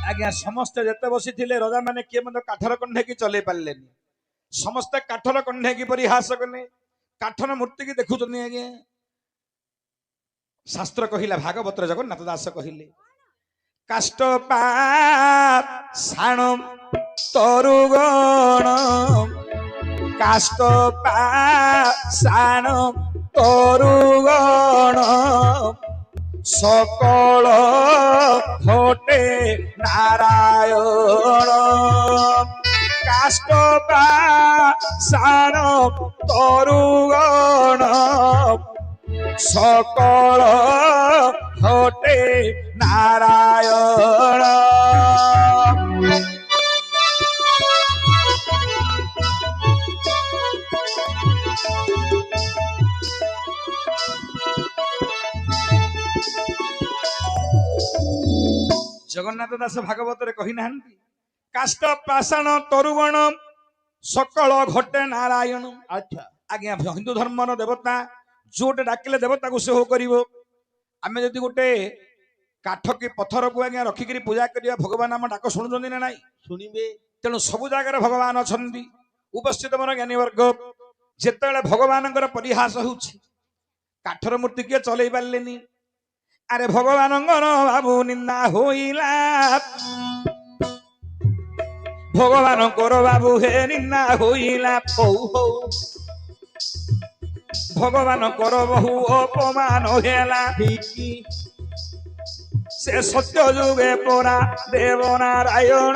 ଆଜ୍ଞା ସମସ୍ତେ ଯେତେ ବସିଥିଲେ ରଜା ମାନେ କିଏ ମଧ୍ୟ କାଠର କଣ୍ଢେଇକି ଚଲେଇ ପାରିଲେନି ସମସ୍ତେ କାଠର କଣ୍ଢେଇକି ପରିହାସ କଲେ କାଠର ମୂର୍ତ୍ତି କି ଦେଖୁଛନ୍ତି ଆଜ୍ଞା ଶାସ୍ତ୍ର କହିଲା ଭାଗବତରେ ଜଗନ୍ନାଥ ଦାସ କହିଲେ କାଷ୍ଟ ପାଷାଣ ତରୁଗଣ କାଷ୍ଟ ପାଷାଣ ତରୁଗଣ সকল ঘটে নারায়ণ কাষ্ট পাষাণ তরুগণ সকল ঘটে নারায়ণ জগন্নাথ দাস ভাগবତରେ କହିନାହାନ୍ତି କାଷ୍ଟ ପାଷାଣ ତରୁଗଣ ସକଳ ଘଟେ ନାରାୟଣ ଆଚ୍ଛା ଆଜ୍ଞା ହିନ୍ଦୁ ଧର୍ମର ଦେବତା ଯୋଉଟେ ଡାକିଲେ ଦେବତାକୁ ସେ ହୋ କରିବ ଆମେ ଯଦି ଗୋଟେ କାଠ କି ପଥରକୁ ଆଜ୍ଞା ରଖିକିରି ପୂଜା କରିବା ଭଗବାନ ଆମ ଡାକ ଶୁଣୁଛନ୍ତି ନା ନାଇଁ ଶୁଣିବେ ତେଣୁ ସବୁ ଜାଗାରେ ଭଗବାନ ଅଛନ୍ତି ଉପସ୍ଥିତ ମୋର ଜ୍ଞାନୀ ବର୍ଗ ଯେତେବେଳେ ଭଗବାନଙ୍କର ପରିହାସ ହେଉଛି କାଠର ମୂର୍ତ୍ତି କିଏ ଚଲେଇ ପାରିଲେନି ଆରେ ଭଗବାନଙ୍କର ବାବୁ ନିନ୍ଦା ହୋଇଲା ଭଗବାନଙ୍କର ବାବୁ ହେ ନିନ୍ଦା ହୋଇଲା ହଉ ହଉ ଭଗବାନଙ୍କର ବହୁ ଅପମାନ ହେଲା ଠିକି ସେ ସତ୍ୟ ଯୁଗେ ପରା ଦେବ ନାରାୟଣ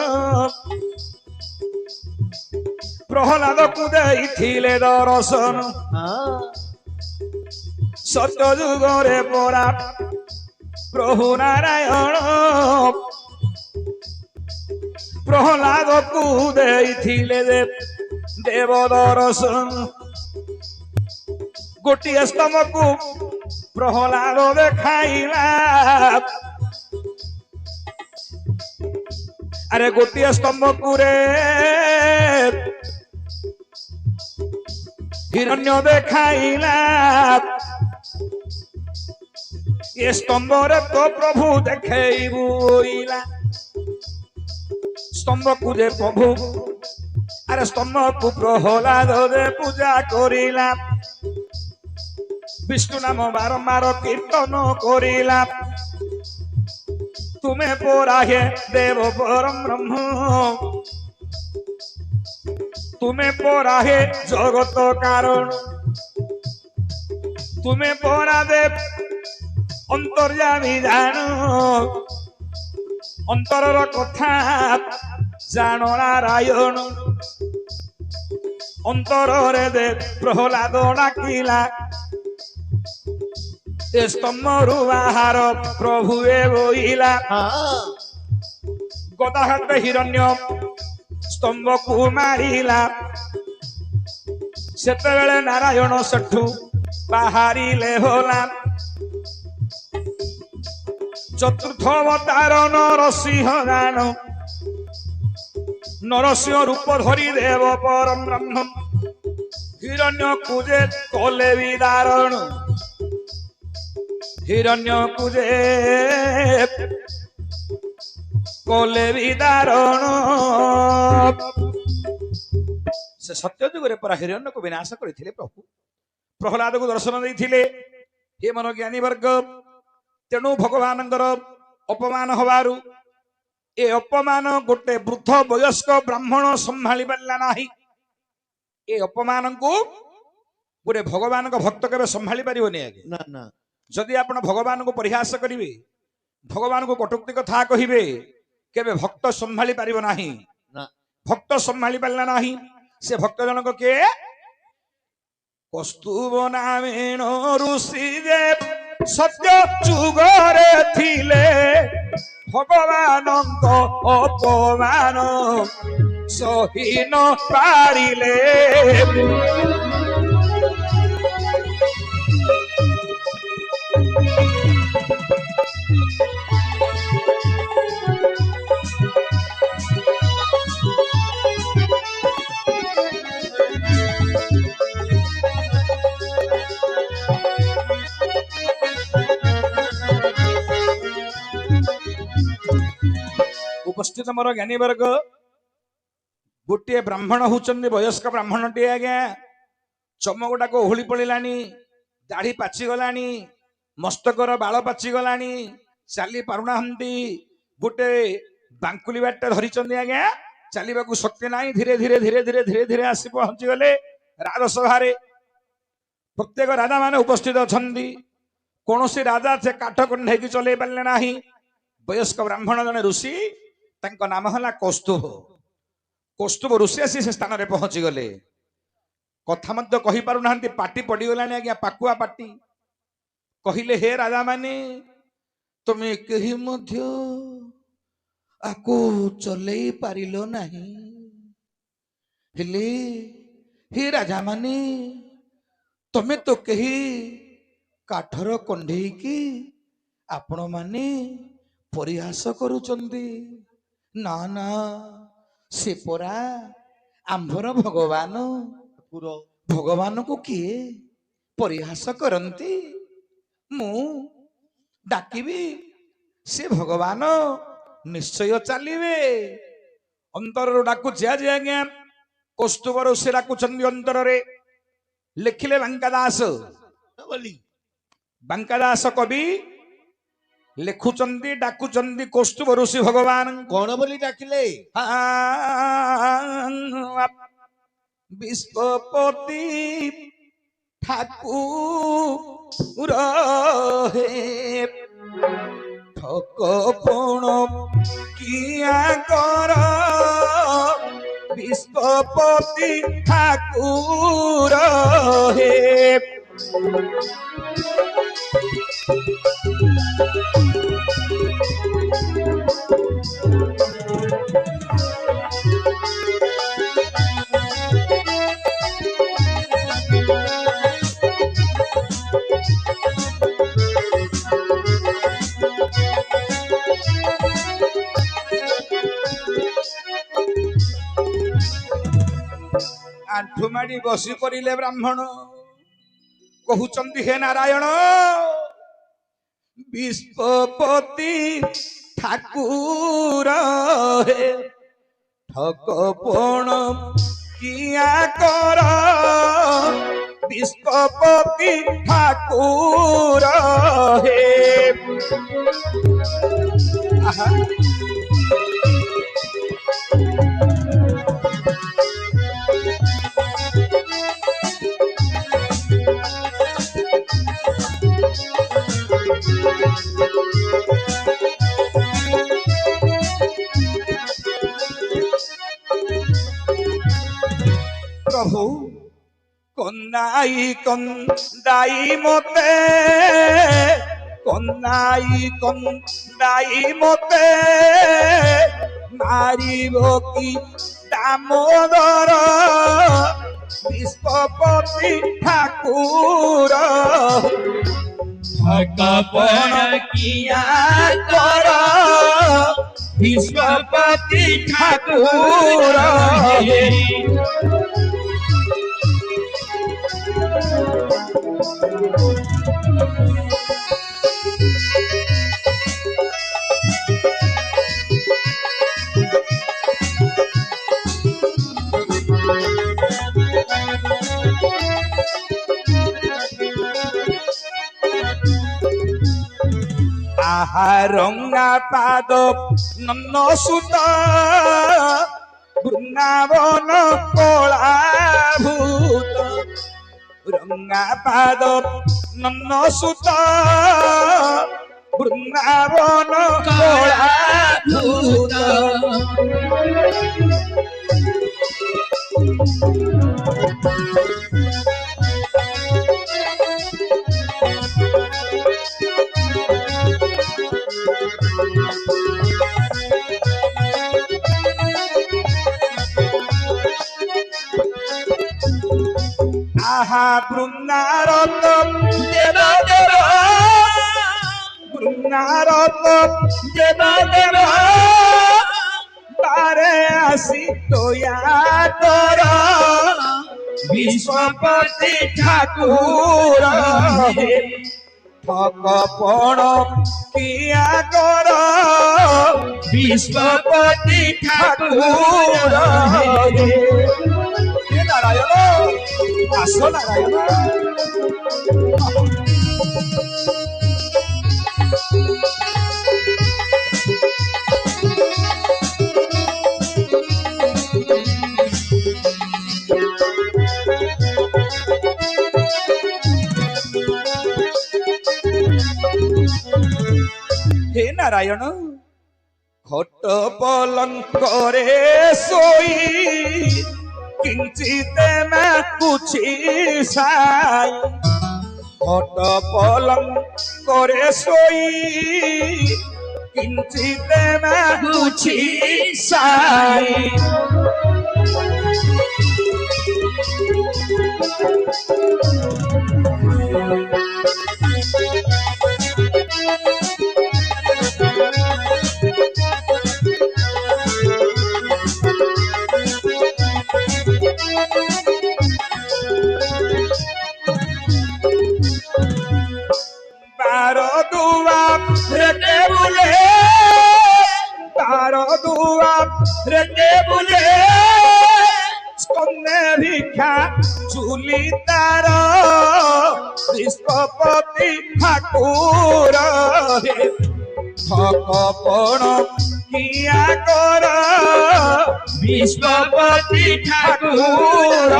ପ୍ରହ୍ଲାଦକୁ ଦେଇଥିଲେ ଦର୍ଶନ ହଁ ସତ୍ୟ ଯୁଗରେ ପରା ପ୍ରଭୁ ନାରାୟଣ ପ୍ରହ୍ଲାଦକୁ ଦେଇଥିଲେ ଦେବ ଦର୍ଶନ ଗୋଟିଏ ସ୍ତମ୍ଭକୁ ପ୍ରହ୍ଲାଦ ଦେଖାଇଲା ଆରେ ଗୋଟିଏ ସ୍ତମ୍ଭକୁ ରେ ହିରଣ୍ୟ ଦେଖାଇଲା ଏ ସ୍ତମ୍ଭରେ ତ ପ୍ରଭୁ ଦେଖେଇବୁ স্তম্ভକୁ যে প্রভু আরে স্তম্ভକୁ প্রহ্লাদ দে পূজা করিলা বিষ্ণু নাম বারম্বার কীর্তন করিলা তুমি পরাহে দেব পরম ব্রহ্ম তুমি পরাহে জগত কারণ তুমি পরা দেব অন্তর্যামী জানো অন্তরর কথা জানো নারায়ণ অন্তরে দে প্রহ্লাদ ডাকিলা এ স্তম্ভরু বাহার প্রভুয়ে বইলা ହଁ গদা হাতে হিরণ্য স্তম্ভକୁ মারিলা সেତେବେଳେ নারায়ণ ସେଠୁ ବାହାରିଲେ होला চতুর্থ অবতার নরসিংহ গান নরসিংহ রূপ ধরি দেব পরম ব্রহ্ম হিরণ্য কুজে কলে বিদারণ হিরণ্য কুজে କଲେ ବିଦାରଣ ସେ ସତ୍ୟ ଯୁଗରେ ପରା ହିରଣ୍ୟକୁ ବିନାଶ କରିଥିଲେ ପ୍ରଭୁ ପ୍ରହ୍ଲାଦକୁ ଦର୍ଶନ ଦେଇଥିଲେ ହେ ମନ ଜ୍ଞାନୀ ବର୍ଗ ତେଣୁ ଭଗବାନଙ୍କର ଅପମାନ ହବାରୁ ଏ ଅପମାନ ଗୋଟେ ବୃଦ୍ଧ ବୟସ୍କ ବ୍ରାହ୍ମଣ ସମ୍ଭାଳି ପାରିଲା ନାହିଁ ଏ ଅପମାନକୁ ଗୋଟେ ଭଗବାନଙ୍କ ଭକ୍ତ କେବେ ସମ୍ଭାଳି ପାରିବନି ଆଜ୍ଞା ନା ନା ଯଦି ଆପଣ ଭଗବାନଙ୍କୁ ପରିହାସ କରିବେ ଭଗବାନଙ୍କୁ କଟୁକ୍ତି କଥା କହିବେ କେବେ ଭକ୍ତ ସମ୍ଭାଳି ପାରିବ ନାହିଁ ନା ଭକ୍ତ ସମ୍ଭାଳି ପାରିଲା ନାହିଁ ସେ ଭକ୍ତ ଜଣକ କିଏ କସ୍ତୁବ ନାମେଣ ଋଷି ଯେ ସତ୍ୟ ଯୁଗରେ ଥିଲେ ଭଗବାନଙ୍କ ଅପମାନ ସହି ନ ପାରିଲେ ଉପସ୍ଥିତ ମୋର ଜ୍ଞାନୀ ବର୍ଗ ଗୋଟିଏ ବ୍ରାହ୍ମଣ ହଉଛନ୍ତି ବୟସ୍କ ବ୍ରାହ୍ମଣଟିଏ ଆଜ୍ଞା ଚମ ଗୁଡାକ ଓହଳି ପଡିଲାଣି ଦାଢି ପାଚିଗଲାଣି ମସ୍ତକର ବାଳ ପାଚିଗଲାଣି ଚାଲି ପାରୁନାହାନ୍ତି ଗୋଟେ ବାଙ୍କୁଲି ବାଟଟା ଧରିଛନ୍ତି ଆଜ୍ଞା ଚାଲିବାକୁ ଶକ୍ତି ନାହିଁ ଧୀରେ ଧୀରେ ଧୀରେ ଧୀରେ ଧୀରେ ଧୀରେ ଆସି ପହଞ୍ଚିଗଲେ ରାଜସଭାରେ ପ୍ରତ୍ୟେକ ରାଜା ମାନେ ଉପସ୍ଥିତ ଅଛନ୍ତି କୌଣସି ରାଜା ସେ କାଠ କଣ୍ଢେଇକି ଚଲେଇ ପାରିଲେ ନାହିଁ ବୟସ୍କ ବ୍ରାହ୍ମଣ ଜଣେ ଋଷି ତାଙ୍କ ନାମ ହେଲା କୌସ୍ତୁଭ କୌସ୍ତୁଭ ଋଷି ଆସି ସେ ସ୍ଥାନରେ ପହଞ୍ଚିଗଲେ କଥା ମଧ୍ୟ କହିପାରୁନାହାନ୍ତି ପାଟି ପଡିଗଲାଣି ଆଜ୍ଞା ପାକୁଆ ପାଟି କହିଲେ ହେ ରାଜା ମାନେ ତମେ କେହି ମଧ୍ୟ ଆକୁ ଚଲେଇ ପାରିଲ ନାହିଁ ହେଲେ ହେ ରାଜା ମାନେ ତମେ ତ କେହି କାଠର କଣ୍ଢେଇକି ଆପଣ ମାନେ ପରିହାସ କରୁଛନ୍ତି ନା ନା ସେ ପରା ଆମ୍ଭର ଭଗବାନ ଠାକୁର ଭଗବାନଙ୍କୁ କିଏ ପରିହାସ କରନ୍ତି ମୁଁ ଡାକିବି ସେ ଭଗବାନ ନିଶ୍ଚୟ ଚାଲିବେ ଅନ୍ତରରୁ ଡାକୁଛି ଆଜି ଆଜ୍ଞା କୌସ୍ତୁଭରୁ ସେ ଡାକୁଛନ୍ତି ଅନ୍ତରରେ ଲେଖିଲେ ବାଙ୍କା ଦାସ ବୋଲି ବାଙ୍କାଦାସ କବି ଲେଖୁଛନ୍ତି ଡାକୁଛନ୍ତି କୌସ୍ତୁଭ ଋଷି ଭଗବାନ କଣ ବୋଲି ଡାକିଲେ ବିଶ୍ୱପତି ଠାକୁର ହେ ଠକପଣ କିଆ କର ବିଶ୍ୱପତି ଠାକୁର হে आंठु माड़ी बसी पड़िले ब्राह्मण कहउचंदी हे नारायण विश्वपति ठाकुर हे ठकपण किया कर विश्वपति ठाकुर हे आहा प्रभु कंदाई मते कंदाई मते मारिबो की दामोदर विश्वपति ठाकुर ठकपण किया कर विश्वपति ठाकुर हे আহা রঙা পাদ নন্ন সুত বৃন্দাবন কলা ভূত রঙা পাদ নন্ন সুত বৃন্দাবন কলা ভূত আহা বৃন্দারত দেব দেব বৃন্দারত দেব দেব বারে আসি তোয়া তোর বিশ্বপতি ঠাকুর ঠকপণ কিয়া কর বিশ্বপতি ঠাকুর হে নারায়ণ আস নারায়ণ হে নারায়ণ খট পলঙ্করে শোই কিঞ্চিতে না কুছি সাই খট পলঙ্করে শোই কিঞ্চিতে না কুছি সাই বারো দুয়া রেটে বুলে বারো দুয়া রেটে বুলে স্কন্দে ভিক্ষা চুলি তার বিশ্বপতি ঠাকুর ঠকপণ কিয়া কর বিশ্বপতি ঠাকুর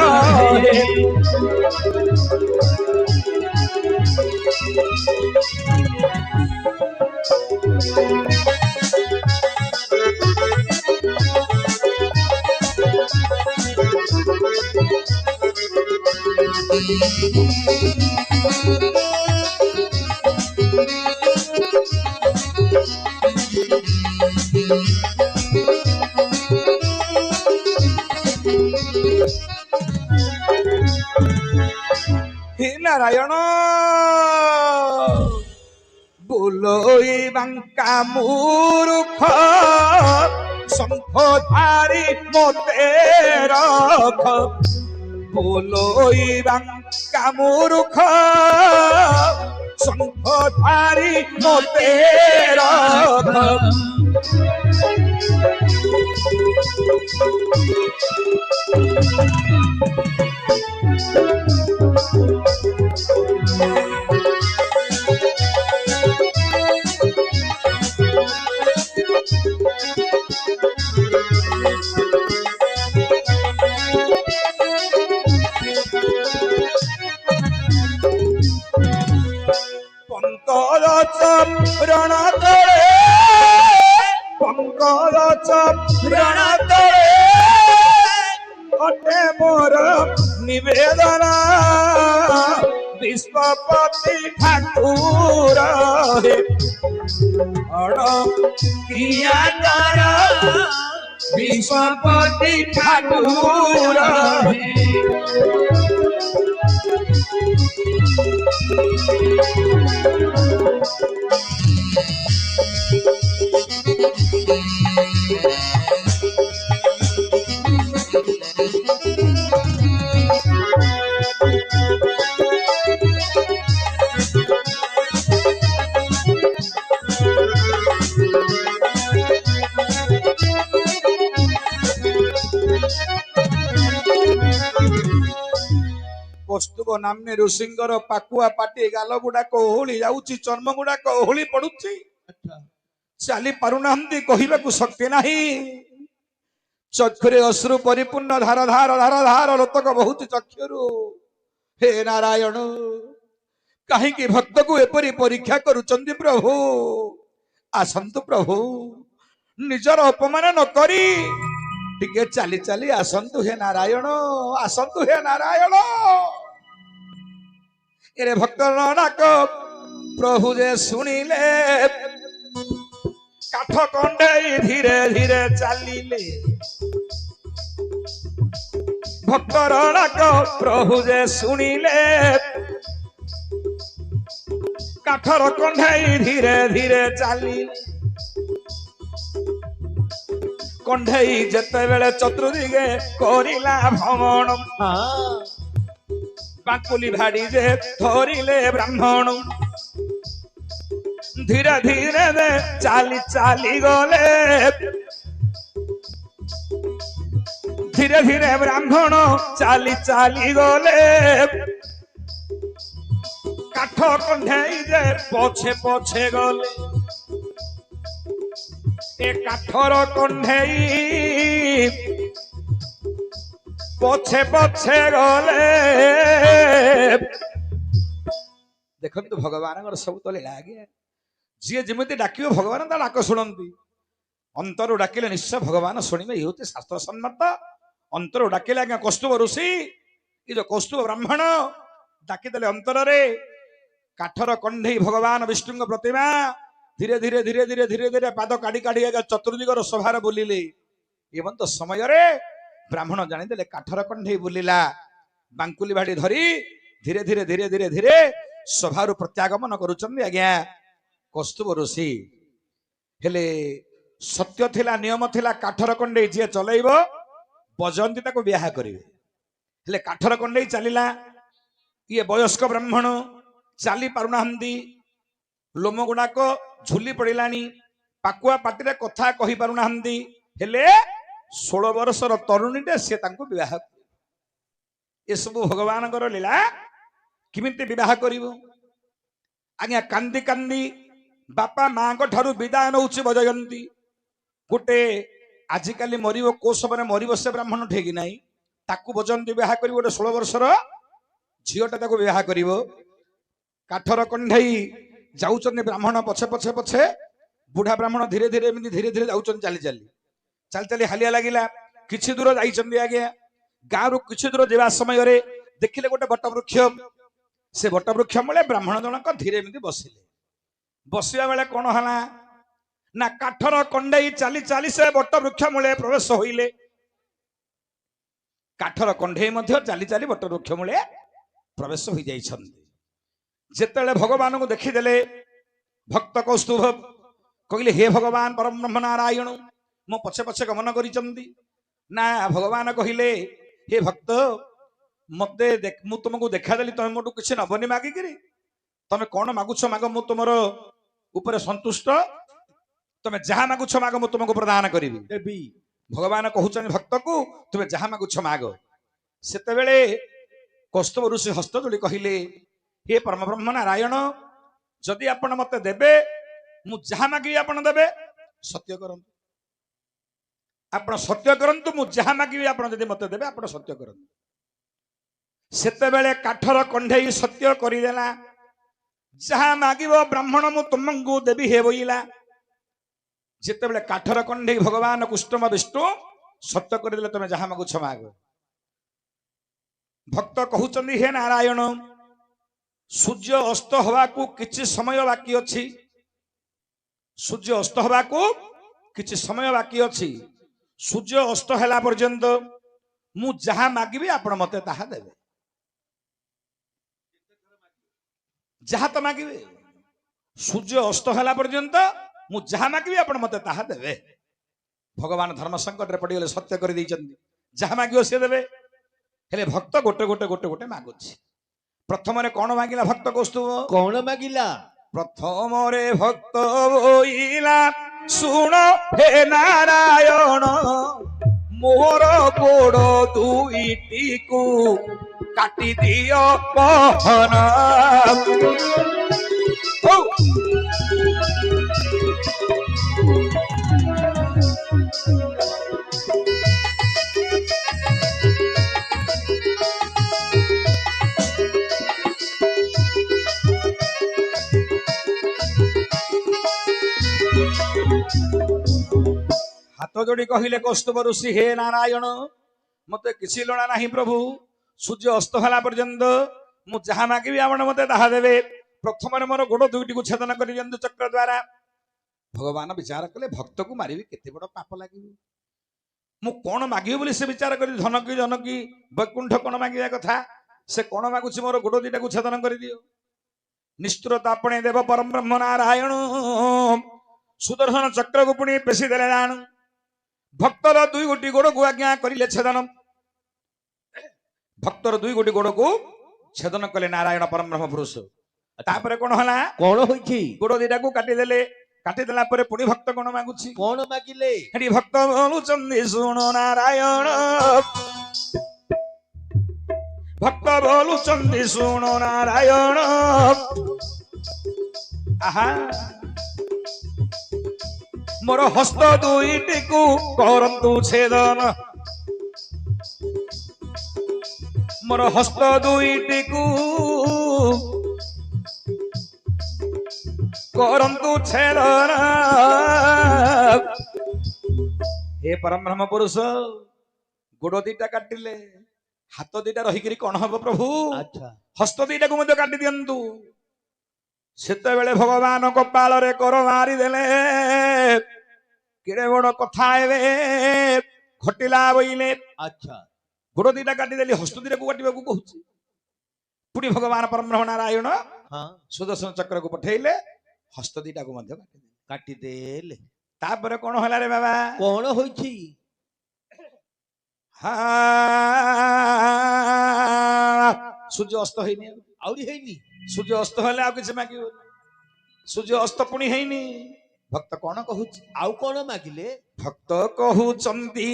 হে নারায়ণ বুলই বাঙ্কা মূর্খ শঙ্খ ধারি মতে রখ বুলই বাঙ্কা মূর্খ শঙ্খ ধারি মতে রখ পঙ্কজ চরণ তলে পঙ্কজ চরণ তলে অটে মোর নিবেদন বিশ্বপতি ঠাকুর অড় কিয়া কর বিশ্বপতি ঠাকুর କୌସ୍ତୁଭ ନାମ୍ନୀ ଋଷିଙ୍କର ପାକୁଆ ପାଟି ଗାଲ ଗୁଡାକ ଓହଳି ଯାଉଛି ଚର୍ମ ଗୁଡାକ ଓହଳି ପଡୁଛି ଆଚ୍ଛା ଚାଲି ପାରୁନାହାନ୍ତି, କହିବାକୁ ଶକ୍ତି ନାହିଁ। ଚକ୍ଷୁରେ ଅଶ୍ରୁ ପରିପୂର୍ଣ୍ଣ ଧାର ଧାର ଧାର ଧାର ଲୋତକ ବହୁଛି ଚକ୍ଷୁରୁ। ହେ ନାରାୟଣ, କାହିଁକି ଭକ୍ତକୁ ଏପରି ପରୀକ୍ଷା କରୁଛନ୍ତି ପ୍ରଭୁ? ଆସନ୍ତୁ ପ୍ରଭୁ, ନିଜର ଅପମାନ ନ କରି ଟିକେ ଚାଲି ଚାଲି ଆସନ୍ତୁ ହେ ନାରାୟଣ, ଆସନ୍ତୁ ହେ ନାରାୟଣ। ଏରେ ଭକ୍ତର ଡାକ ପ୍ରଭୁ ଯେ ଶୁଣିଲେ, କାଠ କଣ୍ଡେଇ ଧୀରେ ଧୀରେ ଚାଲିଲେ। ଭକ୍ତର ଡାକ ପ୍ରଭୁ ଯେ ଶୁଣିଲେ, କାଠର କଣ୍ଢେଇ ଧୀରେ ଧୀରେ ଚାଲିଲେ। କଣ୍ଢେଇ ଯେତେବେଳେ ଚତୁର୍ଦିଗେ କରିଲା ଭ୍ରମଣ, ହଁ ବାଙ୍କୁଲି ଭାଡି ଯେ ଧରିଲେ ବ୍ରାହ୍ମଣ। ଧୀରେ ଧୀରେ ଚାଲି ଚାଲି ଗଲେ, ଧୀରେ ଧୀରେ ବ୍ରାହ୍ମଣ ଚାଲି ଚାଲି ଗଲେ। କାଠ କଣ୍ଢେଇ ଯେ ପଛେ ପଛେ ଗଲେ। ଏ କାଠର କଣ୍ଢେଇ ପଛେ ପଛେ ଗଲେ। ଦେଖନ୍ତୁ ଭଗବାନଙ୍କର ସବୁ ତ ଲୀଳା ଆଜ୍ଞା। ଯିଏ ଯେମିତି ଡାକିବ ଭଗବାନ ତା ଡାକ ଶୁଣନ୍ତି। ଅନ୍ତରୁ ଡାକିଲେ ନିଶ୍ଚୟ ଭଗବାନ ଶୁଣିବେ, ଇଏ ହଉଛି ଶାସ୍ତ୍ର ସମ୍ମତ। ଅନ୍ତରୁ ଡାକିଲେ ଆଜ୍ଞା କୌସ୍ତୁଭ ଋଷି, ଏ ଯୋଉ କୌସ୍ତୁଭ ବ୍ରାହ୍ମଣ ଡାକିଦେଲେ ଅନ୍ତରରେ। କାଠର କଣ୍ଢେଇ ଭଗବାନ ବିଷ୍ଣୁଙ୍କ ପ୍ରତିମା ଧୀରେ ଧୀରେ ଧୀରେ ଧୀରେ ଧୀରେ ଧୀରେ ପାଦ କାଢି କାଢି ଆଜ୍ଞା ଚତୁର୍ଦିଗର ସଭାର ବୁଲିଲେ। ଏବଂ ତ ସମୟରେ ବ୍ରାହ୍ମଣ ଜାଣିଦେଲେ କାଠର କଣ୍ଢେଇ ବୁଲିଲା। ବାଙ୍କୁଲି ଭାଡି ଧରି ଧୀରେ ଧୀରେ ଧୀରେ ଧୀରେ ଧୀରେ ସଭାରୁ ପ୍ରତ୍ୟାଗମନ କରୁଛନ୍ତି ଆଜ୍ଞା କୌସ୍ତୁଭ ଋଷି। ହେଲେ ସତ୍ୟ ଥିଲା, ନିୟମ ଥିଲା, କାଠର କଣ୍ଢେଇ ଯିଏ ଚଲେଇବ ବଜନ୍ତି ତାକୁ ବିବାହ କରିବେ। ହେଲେ କାଠର କଣ୍ଢେଇ ଚାଲିଲା। ଇଏ ବୟସ୍କ ବ୍ରାହ୍ମଣ ଚାଲି ପାରୁନାହାନ୍ତି, ଲୋମ ଗୁଡାକ ଝୁଲି ପଡିଲାଣି, ପାକୁଆ ପାଟିରେ କଥା କହି ପାରୁନାହାନ୍ତି। ହେଲେ 16 ବର୍ଷର ତରୁଣୀଟେ ସେ ତାଙ୍କୁ ବିବାହ କରିବ। ଏସବୁ ଭଗବାନଙ୍କର ଲୀଳା। କେମିତି ବିବାହ କରିବ ଆଜ୍ଞା? କାନ୍ଦି କାନ୍ଦି ବାପା ମାଙ୍କ ଠାରୁ ବିଦାୟ ନଉଛି ବଜୟନ୍ତୀ। ଗୋଟେ ଆଜିକାଲି ମରିବ, କୋଉ ସମୟରେ ମରିବ ସେ ବ୍ରାହ୍ମଣ ଠିକ ନାହିଁ। ତାକୁ ବଜୟନ୍ତୀ ବିବାହ କରିବ, ଗୋଟେ 16 ବର୍ଷର ଝିଅଟା ତାକୁ ବିବାହ କରିବ। କାଠର କଣ୍ଢେଇ ଯାଉଛନ୍ତି ବ୍ରାହ୍ମଣ ପଛେ ପଛେ ପଛେ। ବୁଢା ବ୍ରାହ୍ମଣ ଧୀରେ ଧୀରେ ଏମିତି ଧୀରେ ଧୀରେ ଯାଉଛନ୍ତି, ଚାଲି ଚାଲି ଚାଲି ଚାଲି ହାଲିଆ ଲାଗିଲା। କିଛି ଦୂର ଯାଇଛନ୍ତି ଆଜ୍ଞା। ଗାଁରୁ କିଛି ଦୂର ଯିବା ସମୟରେ ଦେଖିଲେ ଗୋଟେ ବଟ ବୃକ୍ଷ। ସେ ବଟ ବୃକ୍ଷ ମୂଳେ ବ୍ରାହ୍ମଣ ଜଣକ ଧୀରେ ଏମିତି ବସିଲେ। ବସିବା ବେଳେ କଣ ହେଲା ନା, କାଠର କଣ୍ଢେଇ ଚାଲି ଚାଲି ସେ ବଟ ବୃକ୍ଷ ମୂଳେ ପ୍ରବେଶ ହୋଇଲେ। କାଠର କଣ୍ଢେଇ ମଧ୍ୟ ଚାଲି ଚାଲି ବଟ ବୃକ୍ଷ ମୂଳେ ପ୍ରବେଶ ହୋଇଯାଇଛନ୍ତି। ଯେତେବେଳେ ଭଗବାନଙ୍କୁ ଦେଖିଦେଲେ, ଭକ୍ତ କୌସ୍ତୁଭ କହିଲେ, ହେ ଭଗବାନ ପରମ ବ୍ରହ୍ମ ନାରାୟଣ, ମୋ ପଛେ ପଛେ ଗମନ କରିଛନ୍ତି। ନା, ଭଗବାନ କହିଲେ, ହେ ଭକ୍ତ, ମତେ ମୁଁ ତୁମକୁ ଦେଖାଦେଲି, ତମେ ମୋଠୁ କିଛି ନବନି ମାଗିକିରି। ତମେ କଣ ମାଗୁଛ ମାଗ, ମୁଁ ତୁମର ଉପରେ ସନ୍ତୁଷ୍ଟ। ତମେ ଯାହା ମାଗୁଛ ମାଗ, ମୁଁ ତୁମକୁ ପ୍ରଦାନ କରିବି। ଦେବୀ ଭଗବାନ କହୁଛନ୍ତି ଭକ୍ତକୁ, ତୁମେ ଯାହା ମାଗୁଛ ମାଗ। ସେତେବେଳେ କୌସ୍ତୁଭ ଋଷି ହସ୍ତ ଯୋଡ଼ି କହିଲେ, ହେ ପରମ ବ୍ରହ୍ମ ନାରାୟଣ, ଯଦି ଆପଣ ମତେ ଦେବେ, ମୁଁ ଯାହା ମାଗିବି ଆପଣ ଦେବେ। ସତ୍ୟ କରନ୍ତୁ, ଆପଣ ସତ୍ୟ କରନ୍ତୁ, ମୁଁ ଯାହା ମାଗିବି ଆପଣ ଯଦି ମତେ ଦେବେ, ଆପଣ ସତ୍ୟ କରନ୍ତୁ। ସେତେବେଳେ କାଠର କଣ୍ଢେଇ ସତ୍ୟ କରିଦେଲା, ଯାହା ମାଗିବ ବ୍ରାହ୍ମଣ ମୁଁ ତୁମକୁ ଦେବି ହେ ବୋଇଲା। ଯେତେବେଳେ କାଠର କଣ୍ଢେଇ ଭଗବାନ କୁଷ୍ଟମ ବିଷ୍ଣୁ ସତ୍ୟ କରିଦେଲେ, ତମେ ଯାହା ମାଗୁଛ ମାଗ। ଭକ୍ତ କହୁଛନ୍ତି, ହେ ନାରାୟଣ, ସୂର୍ଯ୍ୟ ଅସ୍ତ ହେବାକୁ କିଛି ସମୟ ବାକି ଅଛି। ସୂର୍ଯ୍ୟ ଅସ୍ତ ହେବାକୁ କିଛି ସମୟ ବାକି ଅଛି। ସୂର୍ଯ୍ୟ ଅସ୍ତ ହେଲା ପର୍ଯ୍ୟନ୍ତ ମୁଁ ଯାହା ମାଗିବି ଆପଣ ମତେ ତାହା ଦେବେ। ଯାହା ତ ମାଗିବେ, ସୂର୍ଯ୍ୟ ଅସ୍ତ ହେଲା ପର୍ଯ୍ୟନ୍ତ ମୁଁ ଯାହା ମାଗିବି ଆପଣ ମତେ ତାହା ଦେବେ। ଭଗବାନ ଧର୍ମ ସଂକଟରେ ପଡିଗଲେ, ସତ୍ୟ କରିଦେଇଛନ୍ତି, ଯାହା ମାଗିବ ସେ ଦେବେ। ହେଲେ ଭକ୍ତ ଗୋଟେ ଗୋଟେ ଗୋଟେ ଗୋଟେ ମାଗୁଛି। ପ୍ରଥମରେ କଣ ମାଗିଲା ଭକ୍ତ କୌସ୍ତୁଭ? କଣ ମାଗିଲା? ପ୍ରଥମରେ ଭକ୍ତ ବୋଇଲା, ଶୁଣ ହେ ନାରାୟଣ, ମୋର ଗୋଡ଼ ଦୁଇଟିକୁ କାଟି ଦିଅ ପହନ। जोड़ी कहले कौस्तुभ ऋषि हे नारायण मते किसी लोड़ा नहीं प्रभु सूर्य अस्त होला पर्यंत मु जहा मागिबी आपण मते ताहा देबे प्रथम मोर गोड़ दुईटी को छेदन कर दियंतु चक्र द्वारा भगवान विचार कले भक्त को मारिबी केते बड़ पाप लागिबो मु कोन मागिबी बोली से विचार करी धन की वैकुंठ कोन मागिया कथा से कोन मागुची मोर गोड़ दुईटा को छेदन कर दियो निष्ठुरता अपने देव परम ब्रह्म नारायण सुदर्शन चक्र को पुणी पेशी देले जान भक्तर दुई गोटी गोड़ को आज्ञा करिले छेदन भक्तर दुई गोटी गोड़ को छेदन कले नारायण परम ब्रह्म पुरुष तापरे कोन हला कौन होइछि गोड़ दिटा को काटी देले काटी देला परे पुणी भक्त कोन मागुची कौन मागिले हेडी भक्त बोलुचंदी सुनो नारायण भक्त बोलुचंदी सुनो नारायण आहा मोर हस्त दुईटी को करंतु छेदन मोर हस्त दुईटी को करंतु छेदन हे परम ब्रह्म पुरुष गोड़ दीटा काटिले हाथ दीटा रहीकरी कौन हम प्रभु अच्छा हस्त दीटा को मध्य काटी दियंतु सेते बेले भगवान कपाल रे कर मारी देले केड़े बड़ कथा एबे घटिला बइले अच्छा गोड़ दीटा काटी देली हस्त दीटा को काटिबा को कहूची पुणी भगवान परम ब्रह्म नारायण हाँ सुदर्शन चक्र को पठेइले हस्त दीटा को मध्य काटी देले काटी देले तापरे कोन होला रे बाबा कौन होइछि हाँ सूर्य अस्त होइनी आउरी हेनी सूर्य अस्त हेले आ किछ मागियो सूर्य अस्त पुणी हेइनी भक्त कोन कहूची आउ कौन मागिले भक्त कहूचंदी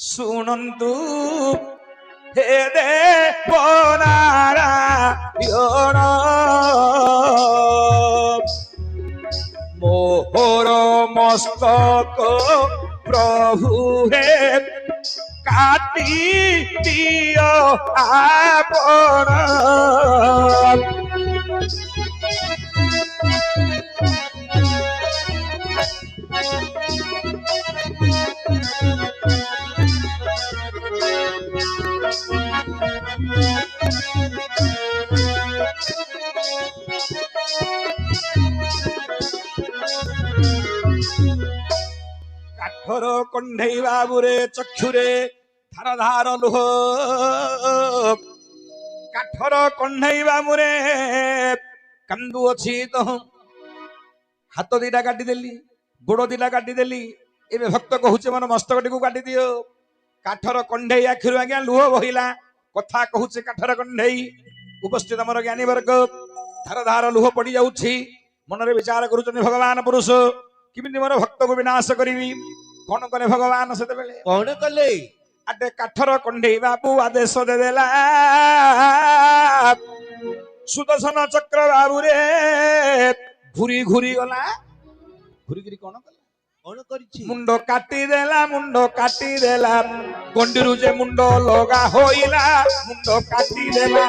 सुनंतु हे देव नारायण मोहर मस्तक प्रभु हे काटी दियो आपण काठर कंढई बाबुरे चक्षुरे धार धार लुह काठर कंढई बाबुरे कांदु अछि तो हाथ दीटा काटी देली गोड़ दीटा काटी देली एबे भक्त कहूचे मन मस्तकटी को काटी दियो काठर कंढई आखिरु आज्ञा लुह बहिला कथा कहूचे काठर कंढई उपस्थित हमर ज्ञानी वर्ग धार धार लुह पड़ी जाउछि मनरे विचार करूचनी भगवान पुरुष किमिति मोर भक्त को विनाश करिवि कोन कले भगवान सेते बेले कौन कले आटे काठर कंढई बाबू आदेश दे देला सुदर्शन चक्र बाबू रे घुरी घुरी गला घुरी घुरी कोन कला कौन करिछि मुंडो काटी देला गंडीरु जे मुंडो लगा होइला मुंडो काटी देला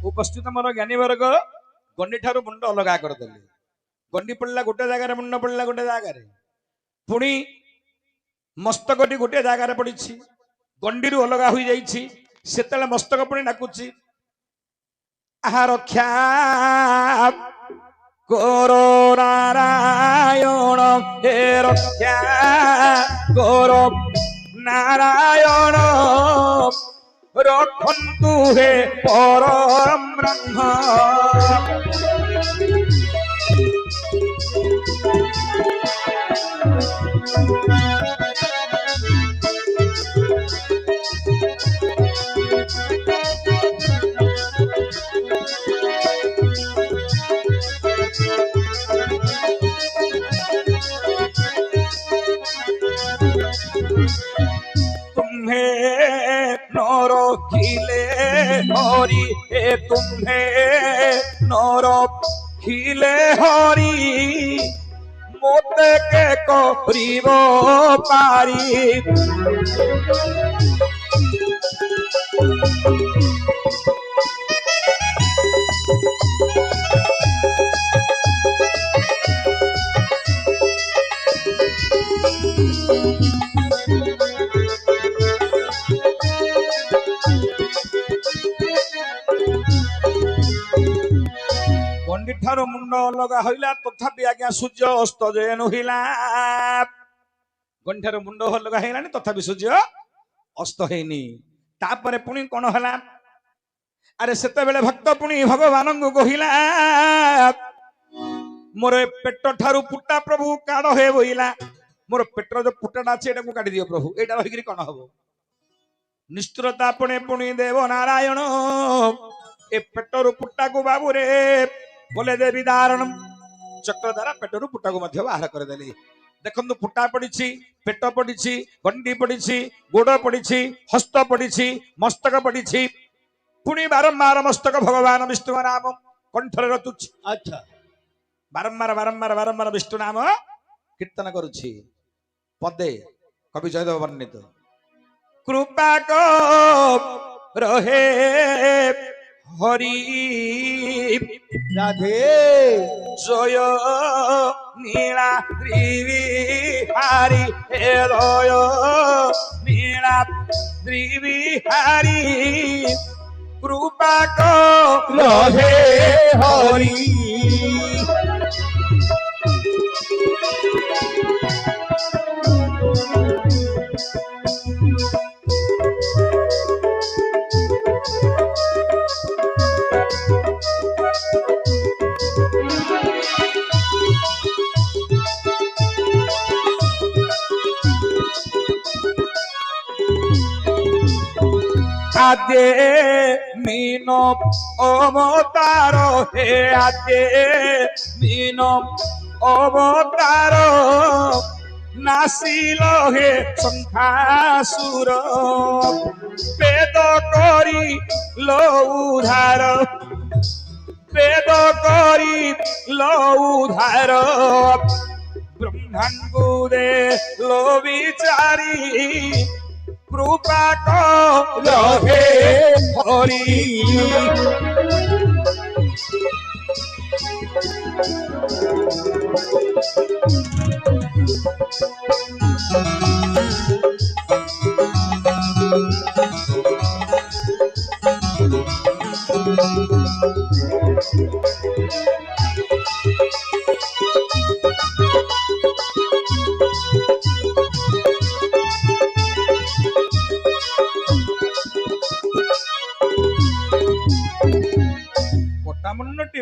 उपस्थित मोर ज्ञानी वर्ग गंडी ठारू मुंड अलगा करदेले गंडी पड़ला गोटे जगार मुंड पड़ला गोटे जगार पुणी मस्तकटी गोटे जगार पड़ी गंडी अलगा हो जाइछि सेतेले मस्तक पुणी डाकुछि आहा रक्षा करो नारायण हे रक्षा करो नारायण रखन्तु हे परम ब्रह्म तुम्हें नरो खिले हरि हे ଏ ତୁମ୍ଭେ ନର ଖିଲେ ହରି ମୋତେ କେ କରିବ ପାରି। ଠାରୁ ମୁଣ୍ଡ ଲଗା ହଇଲା ତଥାପି ଆଜ୍ଞା ସୂର୍ଯ୍ୟ ଅସ୍ତ ଯେ ନୁହିଲା। ଗଣ୍ଠାରୁ ମୁଣ୍ଡ ଲଗା ହେଇଲାଣି ତଥାପି ସୂର୍ଯ୍ୟ ଅସ୍ତ ହେଇନି। ତାପରେ ପୁଣି କଣ ହେଲା? ଆରେ ସେତେବେଳେ ଭକ୍ତ ପୁଣି ଭଗବାନଙ୍କୁ କହିଲା ମୋର ପେଟ ଠାରୁ ଫୁଟା ପ୍ରଭୁ କାଢ ହେ ବୋଇଲା। ମୋର ପେଟର ଯୋଉ ଫୁଟାଟା ଅଛି ଏଟାକୁ କାଢି ଦିଅ ପ୍ରଭୁ। ଏଇଟା ରହିକିରି କଣ ହବ? ନିଷ୍ଠୁରତା ପୁଣି ପୁଣି ଦେବ ନାରାୟଣ ଏ ପେଟରୁ ଫୁଟାକୁ ବାବୁରେ बोले देवी दारण चक्र द्वारा पेटरू फुटाକୁ ମଧ୍ୟ ବାହାର କରିଦେଲି। ଦେଖନ୍ତୁ ଫୁଟା ପଡିଛି, ପେଟ ପଡିଛି, ଗଣ୍ଡି ପଡିଛି, ଗୋଡ ପଡିଛି, ହସ୍ତ ପଡିଛି, ମସ୍ତକ ପଡିଛି। ପୁଣି ବାରମ୍ବାର ମସ୍ତକ ଭଗବାନ ବିଷ୍ଣୁ ନାମ କଣ୍ଠରେ ରଚୁଛି। ଆଚ୍ଛା ବାରମ୍ବାର ବାରମ୍ବାର ବାରମ୍ବାର ବିଷ୍ଣୁ ନାମ କୀର୍ତ୍ତନ କରୁଛି। ପଦେ କବି ଜୟଦେବ ବର୍ଣ୍ଣିତ କୃପା କ ରହେ হরি রাধে জয় নীলা ত্রিবিহারি হে জয় নীলা ত্রিবিহারি কৃপা রহে হরি आदे मीनो अवतारो हे आदे मीनो अवतारो नासिलो हे संखासुर वेद करी लो उधार वेद करी लो उधार ब्रह्मांडु दे लो विचारी कृपा को रहे हरि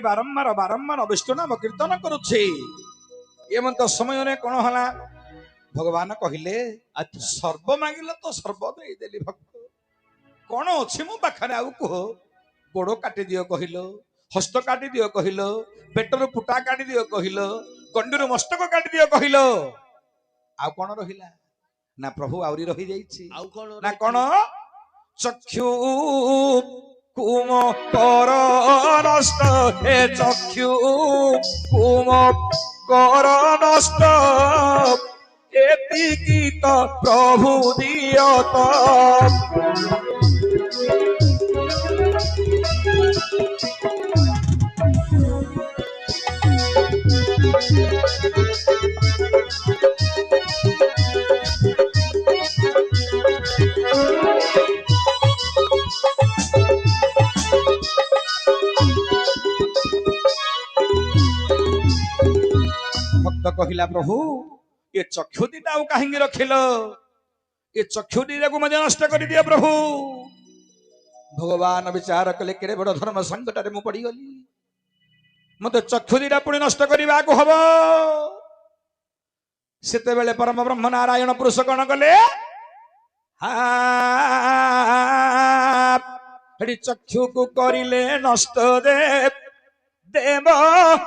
बारंबार बारंबार विष्णु नाम कीर्तन करुछे। एमंत समय रे कोन हला भगवान कहिले सर्व मांगिल तो सर्व देई देली भक्त कोन अछि मो पाखरे आउ को गोड़ काटी दियो कहिलो हस्त काटी दियो कहिलो पेटरो फुटा काटी दियो कहिलो गंडीरो मस्तक काटी दियो कहिलो आउ कोन रहिला ना प्रभु आउरी रहि जाईछि आउ कोन ना कोन चक्षु कुम कर नष्ट हे चक्षु कुम कर नष्ट एतिकी तो प्रभु दियत कहिला प्रभु ये चक्षु दीटा कहीं रखिल ये चक्षु दीटा को मजे नष्ट कर दिया प्रभु भगवान विचार कले केड़े बड़ धर्म संकट मु पड़ी गली मत चक्षु दीटा पुणी नष्ट करने को हम से परम ब्रह्म नारायण पुरुष कौन कले चक्षु को करिले नष्ट देव देव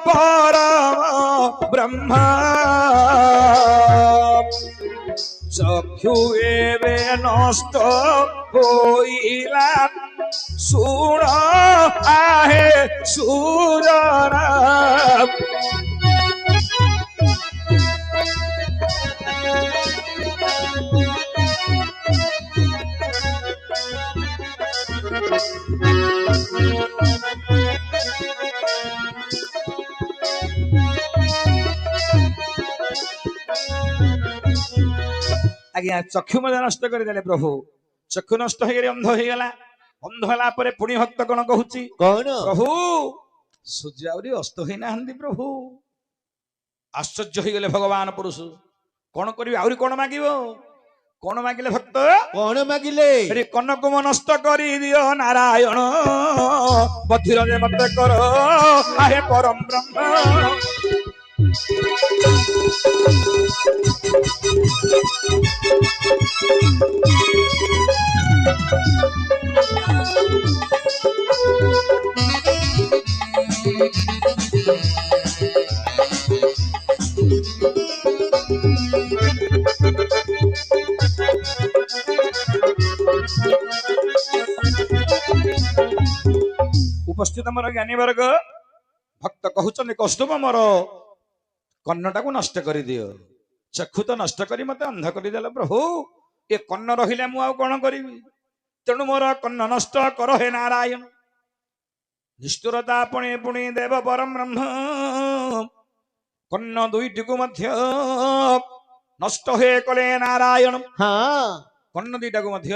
परम ब्रह्म चक्षु एवे नष्ट होइला सुण ଆଜ୍ଞା ଚକ୍ଷୁ ମଧ୍ୟ ନଷ୍ଟ କରିଦେଲେ ପ୍ରଭୁ। ଚକ୍ଷୁ ନଷ୍ଟ ହେଇଗଲେ ଅନ୍ଧ ହେଇଗଲା। ଅନ୍ଧ ହେଲା ପରେ ପୁଣି ଭକ୍ତ କଣ କହୁଛି, କଣ? ପ୍ରଭୁ ସୂର୍ଯ୍ୟ ଆହୁରି ଅସ୍ତ ହେଇନାହାନ୍ତି ପ୍ରଭୁ। ଆଶ୍ଚର୍ଯ୍ୟ ହେଇଗଲେ ଭଗବାନ ପୁରୁଷ। କଣ କରିବେ, ଆହୁରି କଣ ମାଗିବ? କଣ ମାଗିଲେ ଭକ୍ତ? କଣ ମାଗିଲେ? ଆରେ କନକ ନଷ୍ଟ କରିଦିଅ ନାରାୟଣ, ବଧିରରେ ମତେ କର ଆହେ ପରମ ବ୍ରହ୍ମ। ଉପସ୍ଥିତ ମୋର ଜ୍ଞାନୀ ବର୍ଗ, ଭକ୍ତ କହୁଛନ୍ତି କୌସ୍ତୁଭ ମୋର କର୍ଣ୍ଣଟାକୁ ନଷ୍ଟ କରିଦିଅ। ଚକ୍ଷୁ ତ ନଷ୍ଟ କରି ମତେ ଅନ୍ଧ କରିଦେଲ ପ୍ରଭୁ। ଏ କର୍ଣ୍ଣ ରହିଲେ ମୁଁ ଆଉ କଣ କରିବି? ତେଣୁ ମୋର କର୍ଣ୍ଣ ନଷ୍ଟ କର ହେ ନାରାୟଣ। ନିଷ୍ଠୁରତା ପୁଣି ପୁଣି ଦେବ ପରମ ବ୍ରହ୍ମ। କର୍ଣ୍ଣ ଦୁଇଟିକୁ ମଧ୍ୟ ନଷ୍ଟ ହେ କଲେ ନାରାୟଣ। ହଁ କର୍ଣ୍ଣ ଦୁଇଟାକୁ ମଧ୍ୟ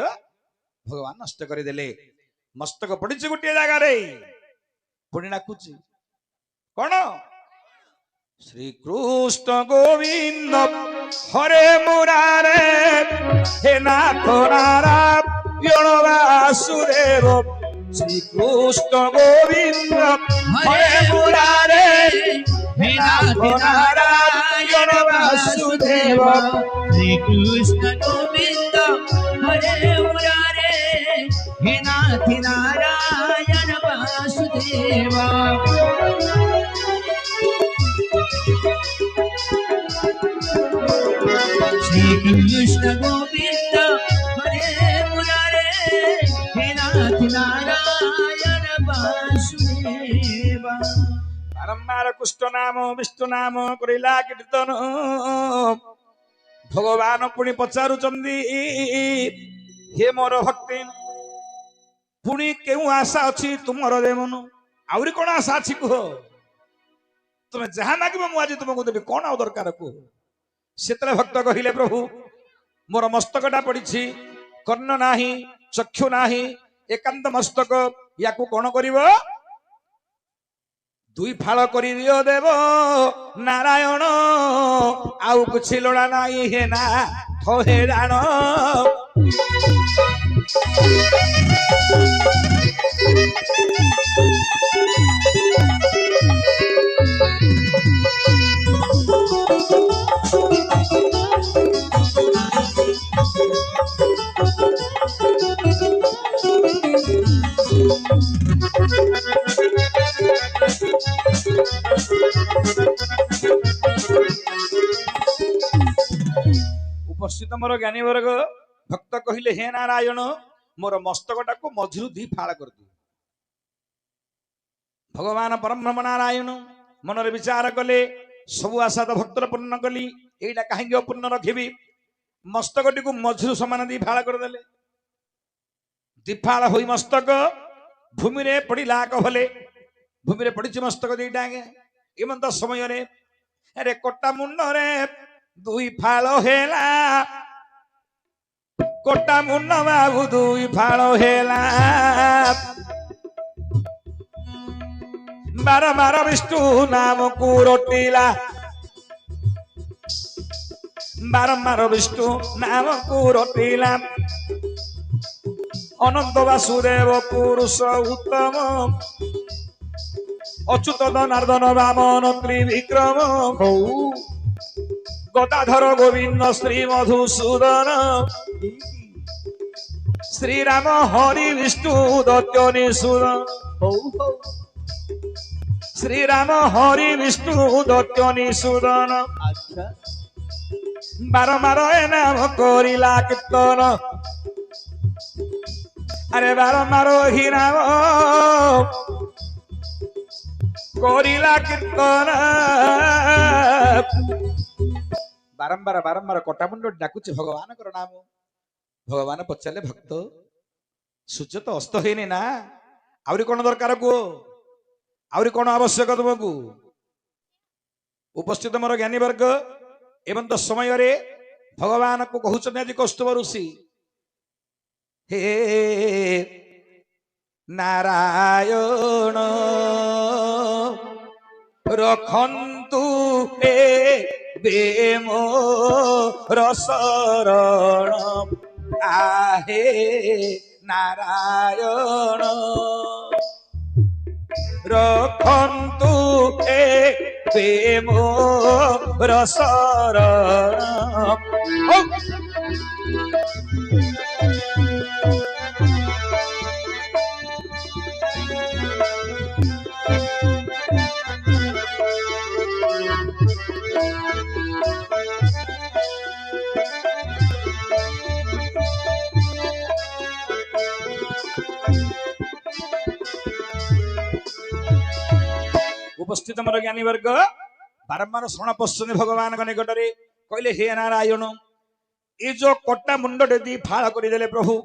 ଭଗବାନ ନଷ୍ଟ କରିଦେଲେ। ମସ୍ତକ ପଡିଛି ଗୋଟିଏ ଜାଗାରେ, ପୁଣି ଡାକୁଛି କଣ? ଶ୍ରୀକୃଷ୍ଣ ଗୋବିନ୍ଦ ହରେ ମୁରାରେ, ହେ ନାଥ ନାରାୟଣ ବାସୁଦେବ। ଶ୍ରୀକୃଷ୍ଣ ଗୋବିନ୍ଦ ହରେ ମୁରାରେ, ହେ ନାଥ ନାରାୟଣ ବାସୁଦେବ। श्रीकृष्ण गोविंद हरे मुरारे, हे नाथ नारायण वासुदेव। श्रीकृष्ण गोविंद हरे मुरारे, हे नाथ नारायण वासुदेव। ବାରମ୍ବାର କୃଷ୍ଣ ନାମ ବିଷ୍ଣୁ ନାମ କରିଲା କୀର୍ତ୍ତନ। ଭଗବାନ ପୁଣି ପଚାରୁଛନ୍ତି, ହେ ମୋର ଭକ୍ତି, ପୁଣି କେଉଁ ଆଶା ଅଛି ତୁମର ଦେମନ? ଆହୁରି କଣ ଆଶା ଅଛି କୁହ? ତୁମେ ଯାହା ମାଗିବ ମୁଁ ଆଜି ତୁମକୁ ଦେବି, କଣ ଆଉ ଦରକାର କୁହ? ସେତେବେଳେ ଭକ୍ତ କହିଲେ, ପ୍ରଭୁ ମୋର ମସ୍ତକଟା ପଡିଛି, କର୍ଣ୍ଣ ନାହିଁ, ଚକ୍ଷୁ ନାହିଁ, ଏକାନ୍ତ ମସ୍ତକ, ୟାକୁ କଣ କରିବ? ଦୁଇ ଫାଳ କରିଦିଅ ଦେବ ନାରାୟଣ, ଆଉ କିଛି ଲୋଡ଼ା ନାହିଁ ହେ ନା ଥରେ ଜାଣ। ଉପସ୍ଥିତ ମୋର ଜ୍ଞାନୀ ବର୍ଗ, ଭକ୍ତ କହିଲେ, ହେ ନାରାୟଣ ମୋର ମସ୍ତକଟାକୁ ମଝିରୁ ଦି ଫାଳ କରିଦିଅ। ଭଗବାନ ପରବ୍ରହ୍ମ ନାରାୟଣ ମନରେ ବିଚାର କଲେ, ସବୁ ଆଶା ତ ଭକ୍ତର ପୂର୍ଣ୍ଣ କଲି, ଏଇଟା କାହିଁକି ଅପୂର୍ଣ୍ଣ ରଖିବି? ମସ୍ତକଟିକୁ ମଝିରୁ ସମାନ ଦି ଫାଳ କରିଦେଲେ। ଦି ଫାଳ ହୋଇ ମସ୍ତକ ଭୂମିରେ ପଡିଲା କଭଲେ। ଭୂମିରେ ପଡିଛି ମସ୍ତକ ଦିଟା। ଆଜ୍ଞା ଏମନ୍ତ ସମୟରେ ଆରେ କଟା ମୁଣ୍ଡରେ ଦୁଇ ଫାଳ ହେଲା, କୋଟା ମୁଣ୍ଡ ବାବୁ ଦୁଇ ଫାଳ ହେଲା। ବାରମ୍ବାର ବିଷ୍ଣୁ ନାମକୁ ରୋଟିଲା, ବାରମ୍ବାର ବିଷ୍ଣୁ ନାମକୁ ରୋଟିଲା। ଅନନ୍ତ ବାସୁଦେବ ପୁରୁଷ ଉତ୍ତମ, ଅଚ୍ୟୁତ ଧନାର୍ଦ୍ଦନ ବାମନ ତ୍ରିବିକ୍ରମ। ଗଦାଧର ଗୋବିନ୍ଦ ଶ୍ରୀ ମଧୁସୂଦନ, ଶ୍ରୀରାମ ହରି ବିଷ୍ଣୁ ଦତ୍ତ ନିଷୂଦନ। ଶ୍ରୀରାମ ହରି ବିଷ୍ଣୁ ଦତ୍ତ ନିଷୂଦନ। ଆଚ୍ଛା ବାରମ୍ବାର ଏ ନାମ କରିଲା କୀର୍ତ୍ତନ। ଆରେ ବାରମ୍ବାର ହି ନାମ କରିଲା କୀର୍ତ୍ତନ। ବାରମ୍ବାର ବାରମ୍ବାର କଟାମୁଣ୍ଡ ଡାକୁଛି ଭଗବାନଙ୍କର ନାମ। ଭଗବାନ ପଚାରିଲେ, ଭକ୍ତ ସୂର୍ଯ୍ୟ ତ ଅସ୍ତ ହେଇନି ନା, ଆହୁରି କଣ ଦରକାର କୁହ? ଆହୁରି କଣ ଆବଶ୍ୟକ ତୁମକୁ? उपस्थित मोर ज्ञानी वर्ग एवं तो समय रे भगवान को कहउछन आज कौस्तुभ ऋषि हे नारायण रखन्तु ए बेमो रसरण आहे नारायण रखन्तु ए बेमो रसरण उपस्थित मोर ज्ञानी वर्ग बारंबार शरण पश्चिम भगवान निकट में कहले हे नारायण ये जो कटा मुंड दी फाड़ करदे प्रभु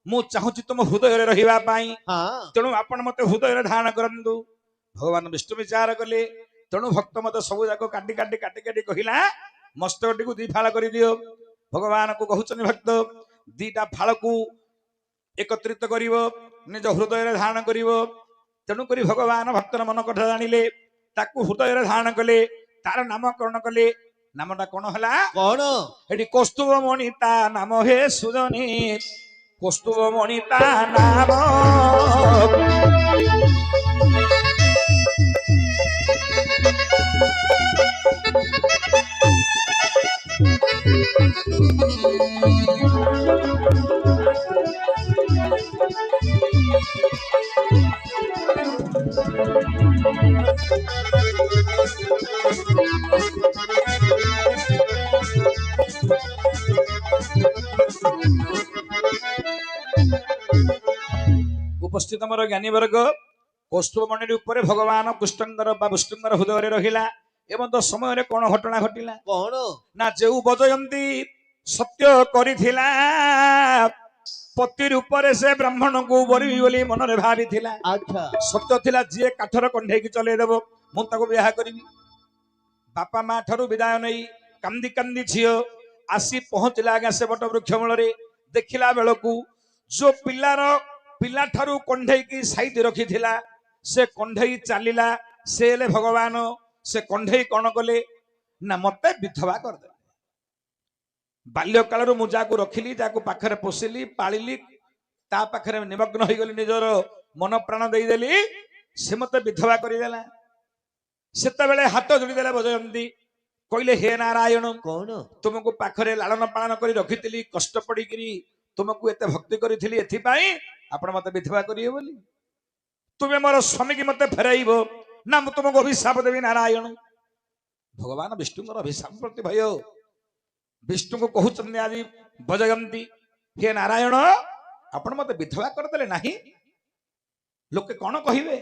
मु चाहूँ तुम हृदय रहिबा पाई हाँ तेणु आपण मते हृदय धारण करंतु भगवान विष्णु विचार कले तेणु भक्त मत सब जाक काटी काटी काटी काटी कहला मस्तक टी दी फाड़ कर दियो भगवान को कहउछन भक्त दीटा फाड़ को एकत्रित करिवो निज हृदय धारण करिवो तेणु करी भगवान भक्तर मन कथा जानिले ताकू हृदय धारण कले तार नामकरण कले नामटा कौन हला कौन एटी कौस्तुभ मणि ता नाम हे सुजनी कौस्तुभ मणि ता नाम उपस्थित मोर ज्ञानी वर्ग कौस्तुभ मणि ऊपर भगवान कृष्णंकर बा विष्णुंकर हृदय रहिला एवं तो समय कौन घटना घटिला कौन ना जो बजयंती सत्य करिथिला पति रूप से ब्राह्मण को बरी बोली मन में भावी अच्छा सत्य थिला जी काठर कंढे की चले देव मुझे ब्याह करी बापा माँ ठारू विदाय नहीं कांदी कांदी झील आसी पहुंचला आज्ञा से बट वृक्ष मूल देखला बेलू जो पिलार पिला ठारू कंढे की साइड रखी थिला से कंढे चलला से ले भगवान से कंढे कौन कले ना मत विधवा करदे बाल्य काल मु जाकू रखिली जाकू पाखरे पोषिली पालिली ता पाखरे निमग्न हो गली निजर मन प्राण देदेली से मत विधवा करदेला सेते बेले हाथ जोड़ीदेला बजयंती कहले हे नारायण कौन तुमको पाखरे लालन पालन कर रखी कष्ट पड़ी तुमको एते भक्ति करी एथिपाई आपण मत विधवा करिए बोली तुम्हें मोर स्वामी की मत फेरइब ना मु तुमको अभिशाप देवी नारायण भगवान विष्णु अभिशाप प्रति भय विष्णु को कहउछन आज बजयंती हे नारायण आपण मत विधवा करदेले नाही लोके कौन कहिबे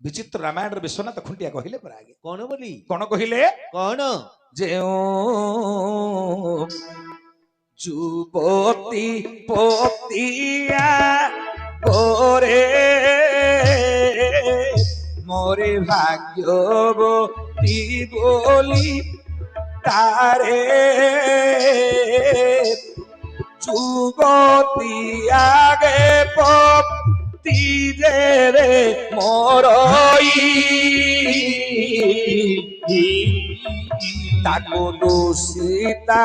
विचित्र रामायण विश्वनाथ खुंटिया कहले पर आगे कौन बोली कौन कहले कौन जे जुबती पतिया गोरे मोरे भाग्यवती बोली तारे जुबती आगे पति रे मोरई ताको दूषिता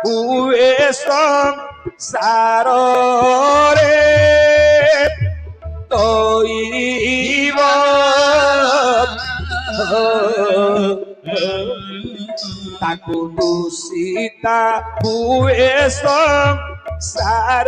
हुए संसार रे तोइब ताको दूषिता हुए संसार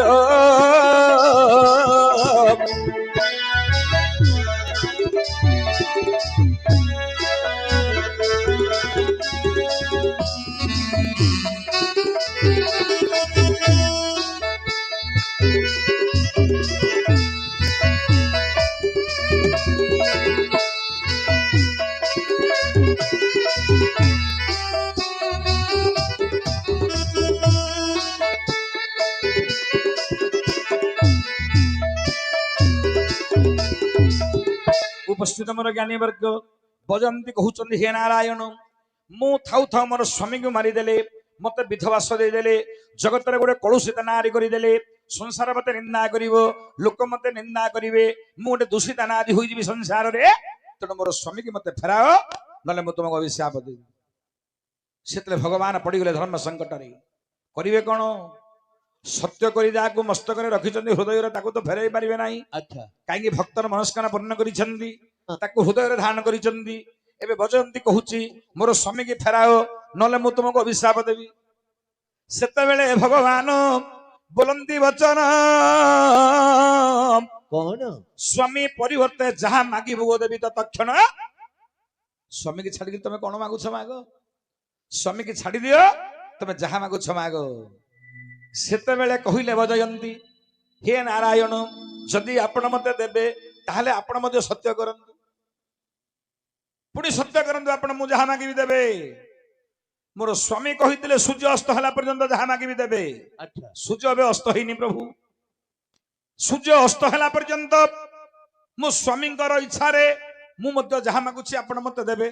उपस्थित मोर ज्ञानी वर्ग बजंती कहउछन हे नारायण मु थाउ थाउ मोर स्वामी को मारिदेले मते विधवा सदेदेले जगत गोटे कलुषित नारी करदेले संसार मते निंदा करिवो लोक मते निंदा करिवे मु गोटे दूषित नारी होई जीवी संसार रे तेणु मोर स्वामी की मते फेराओ नले मु तुमको अभिशाप देबी सेतले भगवान पड़गले धर्म संकट रे करिवे कोन सत्य करी जाको मस्तक रे रखिचंदी हृदय रे ताको तो फेराई पारिबे नाही अच्छा काई भक्तर मनस्कामना पूर्ण करिछंदी ताको हृदय रे धारण करिछंदी एबे बजयंती कहूची मोर स्वामी की फेराओ नले मु तुमको अभिशाप देबी सेते बेले भगवान बोलंती वचन कौन स्वामी परिवर्ते जहा मागी भोग देवी तो तक्षण स्वामी की छाड़ी तुम कौन मागुछ माग स्वामी की छाड़ी दियो तुम जहा मागुछ माग सेते बेले कहिले बजयंती हे नारायण जदि आपण मते देबे ताहले आपण मते सत्य करंतु पुणी सत्य करंतु आपण मु जहा मागी देबे मोर स्वामी कहितले सूर्य अस्त होला पर्यंत जहा मागी देबे अच्छा सूर्य अबे अस्त होइनी प्रभु सूर्य अस्त होला पर्यंत मो स्वामींकर इच्छा रे मु मध्य जहा मागुछि आपण मते देबे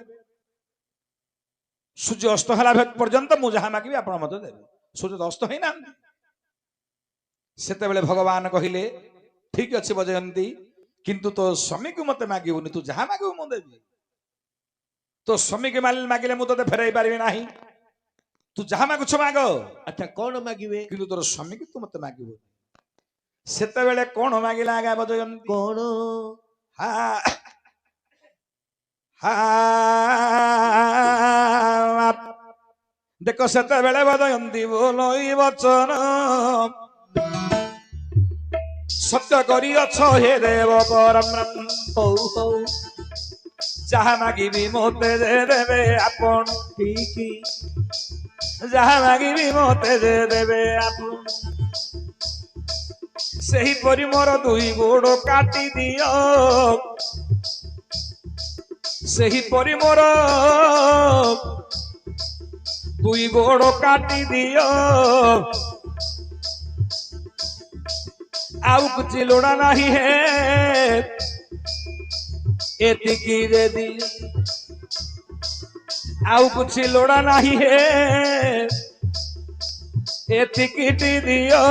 सूर्य अस्त होला पर्यंत मु जहा मागिबी आपण मते देबे सूर्य अस्त होइना सेते बेले भगवान कहिले ठीक अछि बजयंती किंतु तो स्वामी को मते मागिबुनी तू जहा मागिबु मु देबी तो स्वामी के मागिले मु तते फेराई पारिबे नाही तू जहा मागुछ माग अच्छा कौन मागिवे किंतु तोर स्वामी की तू मते मागिबु सेते बेले कोन मागिला आगा बजयंती कौन हा हा देखो सेते बेले बजयंती बोलोई वचन सत्य करी अछ हे देव परम हौ हौ जहा मागिबी मोते दे देबे आपण ठीक जहा मागिबी मोते दे देबे आपण सही परि मोर दुई गोड़ काटी दियो सही परि मोर दुई गोड़ काटी दियो आउ कुछ लोड़ा नहीं है एतिकी दे दी आउ कुछ लोड़ा नहीं है एतिकी दियो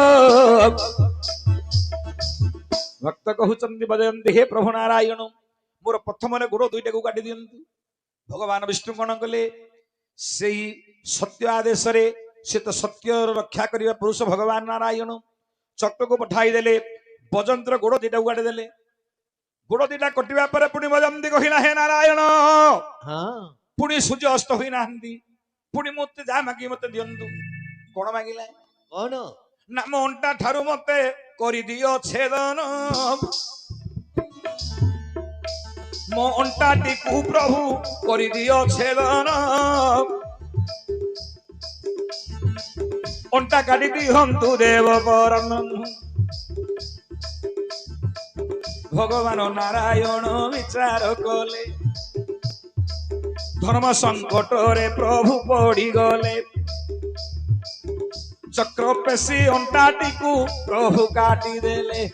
भक्त कहउचंदी बजयंती हे प्रभु नारायण मोर प्रथम रे गोड़ दुईटा को काटी दियंतु भगवान विष्णु कोन कले सेही सत्य आदेश रे से तो सत्य रक्षा करिवा पुरुष भगवान नारायण चक्र को पठाई देले बजंतर गोड़ दुईटा को काटी देले गोड़ दुईटा कटिबा पर पुणी बजयंती कहिला हे नारायण हाँ पुणी सूर्य अस्त होई नाहंती पुणी मते जा मागी मते दियंतु कोन मागिला कौन नाम अंटा ठारू मते करी दियो छेदन मो अंटा टिकु प्रभु करी दियो छेदन अंटा काटी दिहंतु देव परम भगवान नारायण विचार कले धर्म संकट रे प्रभु पड़ी गले चक्र पेशी अंटाटी को प्रभु काटी देले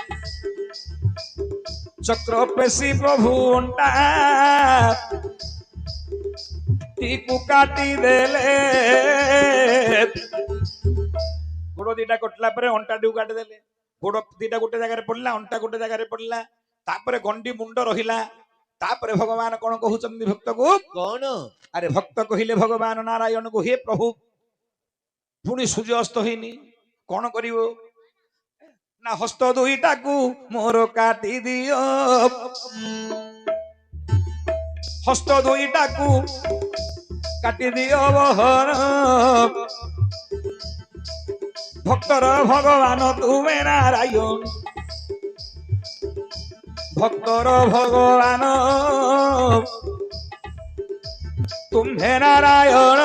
चक्र पेशी प्रभु अंटा टीकू काटी देले गोड़ दीटा कटला पर अंटा टी काटी देले गोड़ दीटा गोटे जगह पड़ला अंटा गोटे जगह पड़ला तापरे गंडी मुंड रहिला तापरे भगवान कौन कहउचंदी भक्त को कौन अरे भक्त कहिले भगवान नारायण को हे प्रभु पुणी सूर्य अस्त होइनी कौन करिवो ना हस्त दुईटा को मोर काटी दियो हस्त दुईटा को काटी दियो बहर भक्तर भगवान तुमे नारायण भक्तर भगवान तुम्हें नारायण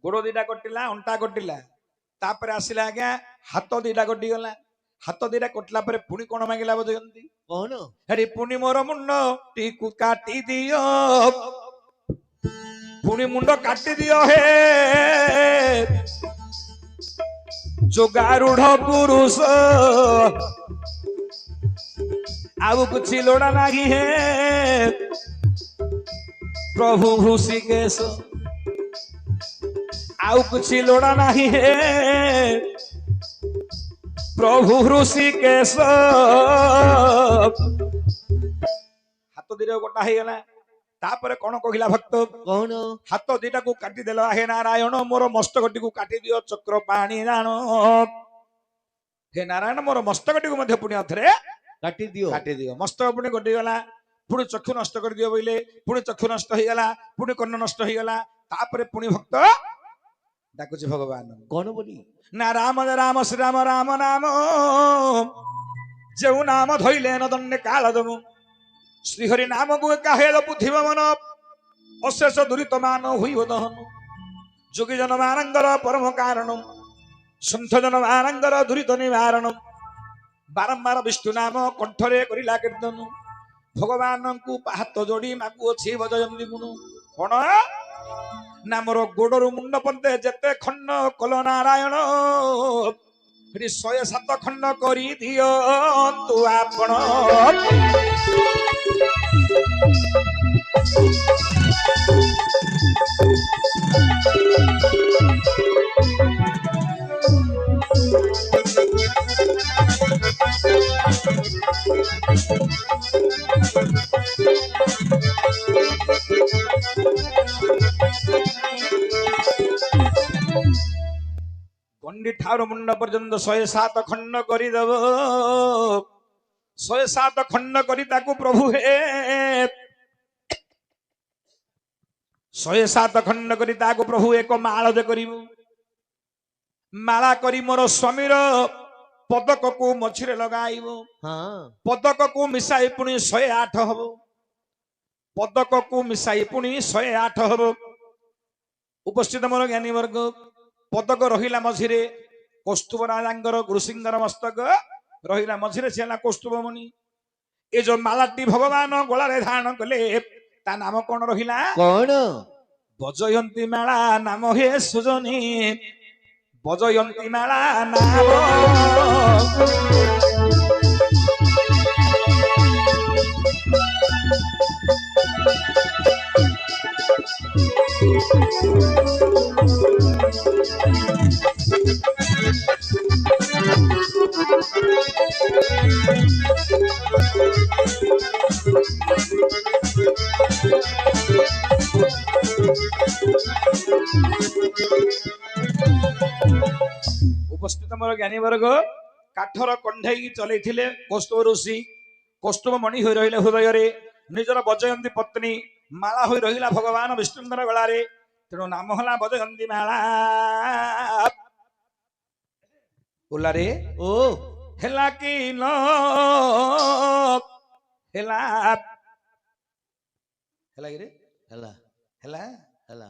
गोड़ दीटा कटिला अंटा कटिला तापर आसिला आज्ञा हाथ दीटा कटि गला हाथ दीटा कटला पर पुणी कोन मागिला बजयंती कौन हेडी पुणी मोर मुंड टीकू काटी दियो पुणी मुंड काटी दियो हे जोगारूढ़ पुरुष आउ कुछ लोड़ा नहीं है प्रभु ऋषिकेश आउ कुछ लोड़ा नहीं है प्रभु ऋषिकेश हाथ दिरे गोटा हो गला तापर कौन कहला भक्त कौन हाथ दिटा को काटी देल हे नारायण मोर मस्तकटी को काटी दियो चक्र पाणी जान हे नारायण मोर मस्तकटी को मध्य पुण्य अथरे काटी दियो काटी दियो मस्तक पुणी कटी गला पुणी चक्षु नष्ट कर दियो बोले पुणी चक्षु नष्ट हो गला पुणी कर्ण नष्ट हो गला तापर पुणी भक्त डाकुची भगवान कौन बोली ना राम राम श्री राम राम नाम जो नाम धोइले न दंडे काल दमु श्रीहरि नाम को काहे बुद्धि मन अशेष दुरित मान हुई दहन जोगी जन मानंगर परम कारण सन्थ जन मानंगर दुरित निवारण बारंबार विष्णु नाम कंठरे करिला कीर्तन भगवान को हाथ जोड़ी मागु अछि बजयंती गुण कौन ना मोर गोड़रू मुंड पंते जेते खंड कल नारायण 107 खंड करी दियंतु आपण गंडी ठार मुंड पर्यंत 107 खंड करदेव 107 खंड करी ताकू प्रभु हे 107 खंड करी ताकू प्रभु एक माल दे करिवु माला करी मोर स्वामीर पदक को मछिरे लगाइबो हाँ पदक को मिसाई पुणी 108 हबो पदक को मिसाई पुणी 108 हबो उपस्थित मोर ज्ञानी वर्ग पदक रहिला मझिरे कौस्तुभ राजांगर गुरुसिंगर मस्तक रहिला मझिरे से कौस्तुभ मुनि ए जो मालाटी भगवान गोलारे धारण कले ता नाम कौन रहिला कौन बजयंती माला नाम हे सुजनी बजयंती माला नाम उपस्थित मोर ज्ञानी वर्ग काठर कंढई चलैथिले कौस्तुभ ऋषि कौस्तुभ मणि होई रहिले हृदय रे निजर बजयंती पत्नी माला होई रहिला भगवान विष्णुंदर गलारे तेणु नाम होला बजयंती माला बोलारे ओ हेला कि न हेला हेला कि रे हला हेला हला